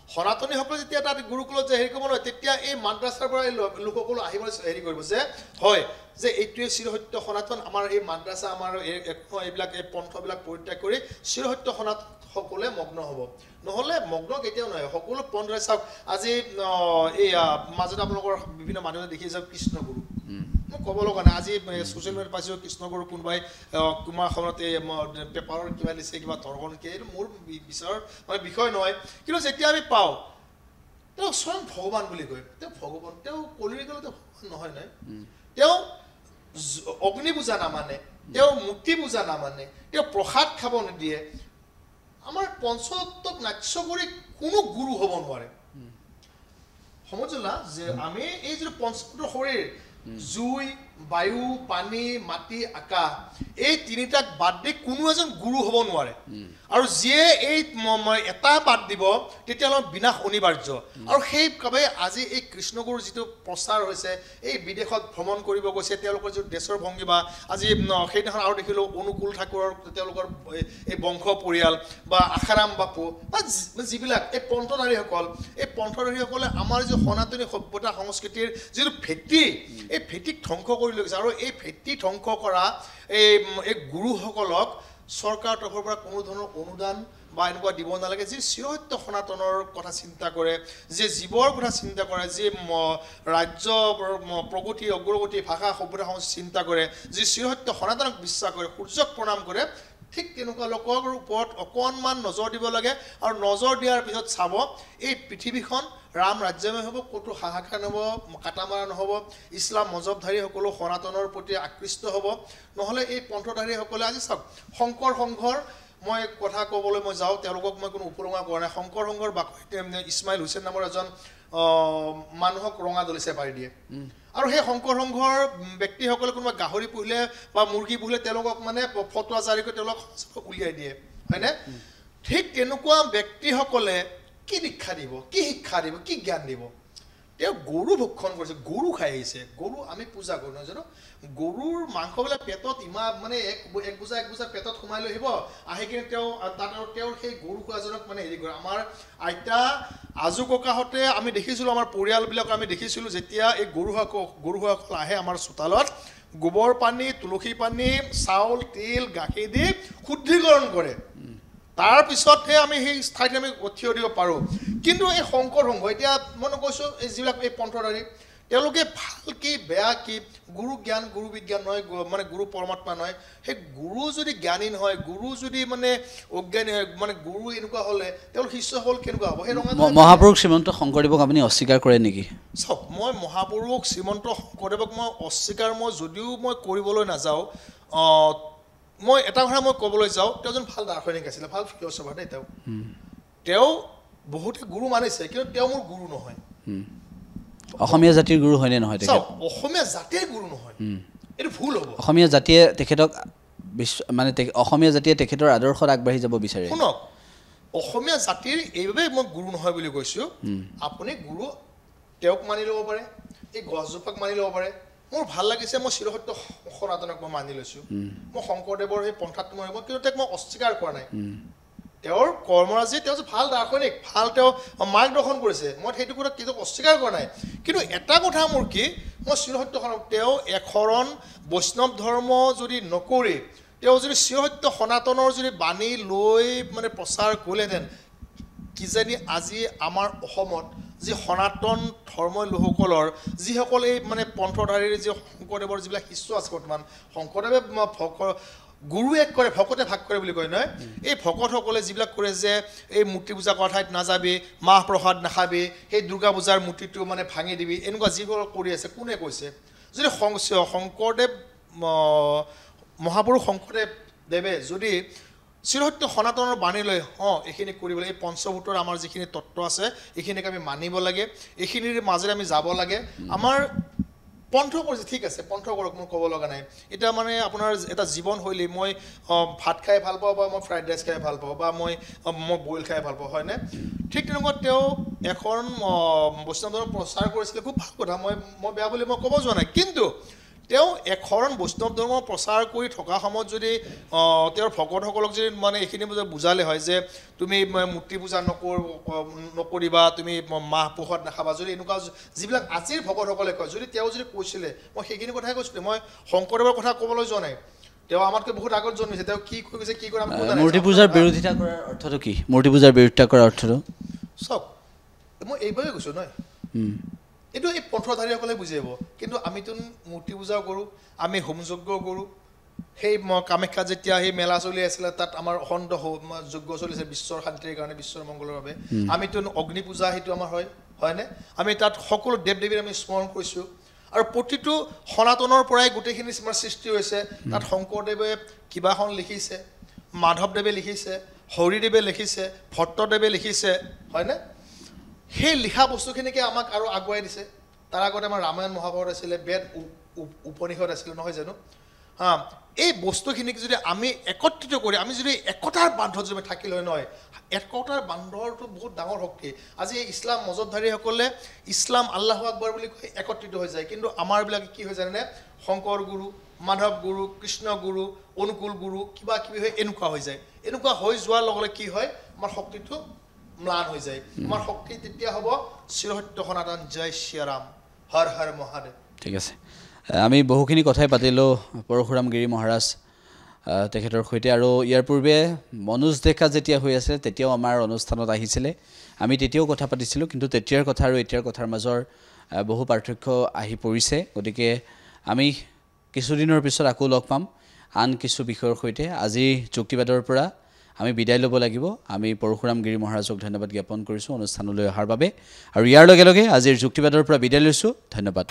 সনাতনীসকল যেতিয়া তাত গুৰুকুলত যে হেৰি কৰিব নহয় তেতিয়া এই মাদ্ৰাছাৰ পৰা এই লোকসকল আহিবলৈ হেৰি কৰিব যে হয় যে এইটোৱে চিৰসত্য সনাতন আমাৰ এই মাদ্ৰাছা আমাৰ এইবিলাক এই পন্থবিলাক পৰিত্যাগ কৰি চিৰসত্য সনাতনসকলে মগ্ন হ'ব নহ'লে মগ্ন কেতিয়াও নহয় সকলো পন্থৰে চাওক আজি এই মাজতে আপোনালোকৰ বিভিন্ন মানুহে দেখি যাওক কৃষ্ণগুৰু মই ক'ব লগা নাই আজি ছ'চিয়েল মিডিয়াত পাইছোঁ কৃষ্ণগুৰু কোনোবাই তোমাৰ সময়ত এই পেপাৰৰ কিবা দিছে কিবা ধৰ্ষণ কি এইটো মোৰ বিচাৰৰ মানে বিষয় নহয় কিন্তু যেতিয়া আমি পাওঁ তেওঁ স্বয়ং ভগৱান বুলি কয় তেওঁ ভগৱান তেওঁ কলিৰ গ'লে তেওঁ ভগৱান নহয় নাই তেওঁ অগ্নি পূজা নামানে তেওঁ মূৰ্তি পূজা নামানে তেওঁ প্ৰসাদ খাব নিদিয়ে আমাৰ পঞ্চতত্বক নাক্ষ্য কৰি কোনো গুৰু হ'ব নোৱাৰে সমজিলা যে আমি এই যিটো পঞ্চতত্বৰ শৰীৰ জুই বায়ু পানী মাটি আকাশ এই তিনিটাক বাদ দি কোনো এজন গুৰু হ'ব নোৱাৰে আৰু যিয়ে এই এটা বাদ দিব তেতিয়াহ'লে বিনাশ অনিবাৰ্য আৰু সেইবাবে আজি এই কৃষ্ণগুৰুৰ যিটো প্ৰচাৰ হৈছে এই বিদেশত ভ্ৰমণ কৰিব গৈছে তেওঁলোকৰ যিটো দেশৰ ভংগীমা আজি সেইদিনাখন আৰু দেখিলোঁ অনুকূল ঠাকুৰৰ তেওঁলোকৰ এই বংশ পৰিয়াল বা আশাৰাম বাপু বা যিবিলাক এই পন্থধাৰীসকলে আমাৰ যি সনাতনী সভ্যতা সংস্কৃতিৰ যিটো ভেটি এই ভেটিক ধ্বংস কৰি লৈ গৈছে আৰু এই ভেটি ধ্বংস কৰা এই গুৰুসকলক চৰকাৰৰ তৰফৰ পৰা কোনো ধৰণৰ অনুদান বা এনেকুৱা দিব নালাগে যি চিৰসত্য সনাতনৰ কথা চিন্তা কৰে, যে জীৱৰ কথা চিন্তা কৰে, যি ৰাজ্য প্ৰগতি অগ্ৰগতি ভাষা সভ্যতা চিন্তা কৰে, যি চিৰসত্য সনাতনক বিশ্বাস কৰে, সূৰ্যক প্ৰণাম কৰে, ঠিক তেনেকুৱা লোকৰ ওপৰত অকণমান নজৰ দিব লাগে। আৰু নজৰ দিয়াৰ পিছত চাব এই পৃথিৱীখন ৰাম ৰাজ্যময় হ'ব, ক'তো হাহাকাৰ নহ'ব, কাটামাৰা নহ'ব, ইছলাম মজহবধাৰীসকলো সনাতনৰ প্ৰতি আকৃষ্ট হ'ব। নহ'লে এই পন্থধাৰীসকলে আজি চাওক শংকৰ সংঘৰ মই কথা ক'বলৈ মই যাওঁ, তেওঁলোকক মই কোনো উপলুঙা কৰা নাই। শংকৰ সংঘৰ বাকৰিত ইছমাইল হুছেইন নামৰ এজন মানুহক ৰঙা দলিছে পাৰি দিয়ে। আৰু সেই শংকৰ সংঘৰ ব্যক্তিসকলে কোনোবা গাহৰি পুহিলে বা মুৰ্গী পুহিলে তেওঁলোকক মানে ফটোৱা জাৰি কৰি তেওঁলোকক উলিয়াই দিয়ে, হয়নে? ঠিক তেনেকুৱা ব্যক্তিসকলে কি দীক্ষা দিব, কি শিক্ষা দিব, কি জ্ঞান দিব? তেওঁ গৰু ভক্ষণ কৰিছে, গৰু খাই আহিছে। গৰু আমি পূজা কৰোঁ নহয় জানো? গৰুৰ মাংসবিলাক পেটত ইমান মানে এক বোজা পেটত সোমাই লৈ আহিব, আহি কিনে তেওঁৰ সেই গৰু খোৱাজনক মানে হেৰি কৰে। আমাৰ আইতা আজু ককাহঁতে আমি দেখিছিলোঁ, আমাৰ পৰিয়ালবিলাক আমি দেখিছিলোঁ, যেতিয়া এই গৰুসকল আহে আমাৰ চোতালত গোবৰ পানী, তুলসী পানী, চাউল, তিল, গাখীৰ দি শুদ্ধিকৰণ কৰে। তাৰপিছতহে আমি সেই ঠাইত আমি থিয় দিব পাৰোঁ। কিন্তু এই শংকৰ সংঘ, এতিয়া মই কৈছোঁ এই যিবিলাক এই পন্থধাৰী, তেওঁলোকে ভাল কি বেয়া কি, গুৰু জ্ঞান গুৰু বিজ্ঞান নহয়, মানে গুৰু পৰমাত্মা নহয়। সেই গুৰু যদি জ্ঞানী নহয়, গুৰু যদি মানে অজ্ঞানী হয়, মানে গুৰু এনেকুৱা হ'লে তেওঁলোক শিষ্যসকল কেনেকুৱা হ'ব? সেই মহাপুৰুষ শ্ৰীমন্ত শংকৰদেৱক আপুনি অস্বীকাৰ কৰে নেকি? চাওক, মই মহাপুৰুষ শ্ৰীমন্ত শংকৰদেৱক মই অস্বীকাৰ যদিও মই কৰিবলৈ নাযাওঁ, মই এটা কথা মই ক'বলৈ যাওঁ, তেওঁ এজন ভাল দাৰ্শনিক আছিলে, ভাল ফিলচফাৰ দেই। তেওঁ বহুতে গুৰু মানিছে, কিন্তু তেওঁ মোৰ গুৰু নহয়। অসমীয়া জাতিৰ গুৰু হয়নে নহয়? অসমীয়া জাতিৰ গুৰু নহয়, এইটো ভুল হ'ব। অসমীয়া জাতিয়ে তেখেতক মানে অসমীয়া জাতিয়ে তেখেতৰ আদৰ্শত আগবাঢ়ি যাব বিচাৰে। শুনক, অসমীয়া জাতিৰ এইবাবে মই গুৰু নহয় বুলি কৈছোঁ। আপুনি গুৰু তেওঁক মানি ল'ব পাৰে, এই গছজোপাক মানি ল'ব পাৰে। মোৰ ভাল লাগিছে, মই চিৰসত্য সনাতনক মই মানি লৈছোঁ। মই শংকৰদেৱৰ সেই পন্থাত মই কিন্তু তেওঁক মই অস্বীকাৰ কৰা নাই। তেওঁৰ কৰ্মৰাজি, তেওঁ যে ভাল দাৰ্শনিক, ভাল তেওঁ মাৰ্গদৰ্শন কৰিছে, মই সেইটো কথা কেতিয়াও অস্বীকাৰ কৰা নাই। কিন্তু এটা কথা মোৰ কি, মই চিৰসত্য তেওঁ এশৰণ বৈষ্ণৱ ধৰ্ম যদি নকৰি তেওঁ যদি চিৰসত্য সনাতনৰ যদি বাণী লৈ মানে প্ৰচাৰ কৰিলেহেঁতেন, কিজানি আজি আমাৰ অসমত যি সনাতন ধৰ্মৰ লোকসকলৰ যিসকল এই মানে পন্থধাৰীৰ যি শংকৰদেৱৰ যিবিলাক শিষ্য আছে, বৰ্তমান শংকৰদেৱে গুৰু এক কৰে, ভকতে ভাগ কৰে বুলি কয় নহয়? এই ভকতসকলে যিবিলাক কৰে যে এই মূৰ্তি পূজা কৰা ঠাইত নাযাবি, মাহ প্ৰসাদ নাখাবি, সেই দুৰ্গা পূজাৰ মূৰ্তিটো মানে ভাঙি দিবি, এনেকুৱা যিসকল কৰি আছে, কোনে কৈছে? যদি শংকৰদেৱ মহাপুৰুষ শংকৰদেৱ দেৱে যদি চিৰসত্য সনাতনৰ বাণী লৈ এইখিনি কৰিব লাগে, এই পঞ্চভূতৰ আমাৰ যিখিনি তত্ত্ব আছে এইখিনিক আমি মানিব লাগে, এইখিনিৰ মাজেৰে আমি যাব লাগে। আমাৰ পন্থ কৰিছে, ঠিক আছে, পন্থ কৰক, মোৰ ক'ব লগা নাই। এতিয়া মানে আপোনাৰ এটা জীৱনশৈলী, মই ভাত খাই ভাল পাওঁ, বা মই ফ্ৰাইড ৰাইচ খাই ভাল পাওঁ, বা মই বইল খাই ভাল পাওঁ, হয়নে? ঠিক তেনেকুৱা তেওঁ এখন বৈষ্ণৱ ধৰ্ম প্ৰচাৰ কৰিছিলে, খুব ভাল কথা, মই বেয়া বুলি মই ক'ব যোৱা নাই। কিন্তু তেওঁ এশৰণ বৈষ্ণৱ ধৰ্ম প্ৰচাৰ কৰি থকা সময়ত যদি তেওঁৰ ভকতসকলক যদি মানে এইখিনি বুজালে হয় যে তুমি মূৰ্তি পূজা নকৰিবা, তুমি মাহ প্ৰসাদ নাখাবা, যদি এনেকুৱা যিবিলাক আজিৰ ভকতসকলে কয়, যদি তেওঁ যদি কৈছিলে, মই সেইখিনি কথাই কৈছিলোঁ, মই শংকৰদেৱৰ কথা ক'বলৈ যোৱা নাই। তেওঁ আমাতকৈ বহুত আগত জন্মিছে, তেওঁ কি কৈছে কি কৰে মূৰ্তি পূজাৰ বিৰোধিতা কৰাৰ অৰ্থটো কি? মূৰ্তি পূজাৰ বিৰোধিতা কৰাৰ অৰ্থটো চাওক, মই এইবাৰেই কৈছোঁ নহয়, এইটো এই পন্থধাৰীসকলে বুজি পাব। কিন্তু আমিতো মূৰ্তি পূজাও কৰোঁ, আমি হোম যজ্ঞ কৰোঁ। সেই কামাখ্যাত যেতিয়া সেই মেলা চলি আছিলে, তাত আমাৰ অখণ্ড যজ্ঞ চলিছে বিশ্বৰ শান্তিৰ কাৰণে, বিশ্বৰ মংগলৰ বাবে। আমিতো অগ্নি পূজা সেইটো আমাৰ হয়নে? আমি তাত সকলো দেৱ দেৱীৰ আমি স্মৰণ কৰিছোঁ। আৰু প্ৰতিটো সনাতনৰ পৰাই গোটেইখিনি আমাৰ সৃষ্টি হৈছে। তাত শংকৰদেৱে কিবাখন লিখিছে, মাধৱদেৱে লিখিছে, হৰিদেৱে লিখিছে, ভট্টদেৱে লিখিছে, হয়নে? সেই লিখা বস্তুখিনিকে আমাক আৰু আগুৱাই দিছে। তাৰ আগতে আমাৰ ৰামায়ণ মহাভাৰত আছিলে, বেদ উপনিষদ আছিলে, নহয় জানো? এই বস্তুখিনিক যদি আমি একত্ৰিত কৰি আমি যদি একতাৰ বান্ধত যদি থাকিল হয় নহয়, একতাৰ বান্ধৰটো বহুত ডাঙৰ শক্তি। আজি ইছলাম মজহবধাৰীসকলে ইছলাম আল্লাহু আকবৰ বুলি কৈ একত্ৰিত হৈ যায়, কিন্তু আমাৰবিলাকে কি হৈ জানেনে? শংকৰ গুৰু, মাধৱ গুৰু, কৃষ্ণ গুৰু, অনুকূল গুৰু, কিবা কিবি হৈ এনেকুৱা হৈ যায়। এনেকুৱা হৈ যোৱাৰ লগে লগে কি হয়, আমাৰ শক্তিটো ম্লান হৈ যায়। আমাৰ শক্তি তেতিয়া হ'ব চিৰসত্য সনাতন, জয় শ্ৰীৰাম, হৰ হৰ মহাদেৱ। ঠিক আছে, আমি বহুখিনি কথাই পাতিলোঁ পৰশুৰাম গিৰি মহাৰাজ তেখেতৰ সৈতে আৰু ইয়াৰ পূৰ্বে মনোজ ডেকা যেতিয়া হৈ আছিল তেতিয়াও আমাৰ অনুষ্ঠানত আহিছিলে আমি তেতিয়াও কথা পাতিছিলোঁ কিন্তু তেতিয়াৰ কথা আৰু এতিয়াৰ কথাৰ মাজৰ বহু পাৰ্থক্য আহি পৰিছে গতিকে আমি কিছুদিনৰ পিছত আকৌ লগ পাম আন কিছু বিষয়ৰ সৈতে আজি যুক্তিবাদৰ পৰা আমি বিদায় ল'ব লাগিব আমি পৰশুৰাম গিৰি মহাৰাজক ধন্যবাদ জ্ঞাপন কৰিছোঁ অনুষ্ঠানলৈ অহাৰ বাবে আৰু ইয়াৰ লগে লগে আজিৰ যুক্তিবাদৰ পৰা বিদায় লৈছোঁ ধন্যবাদ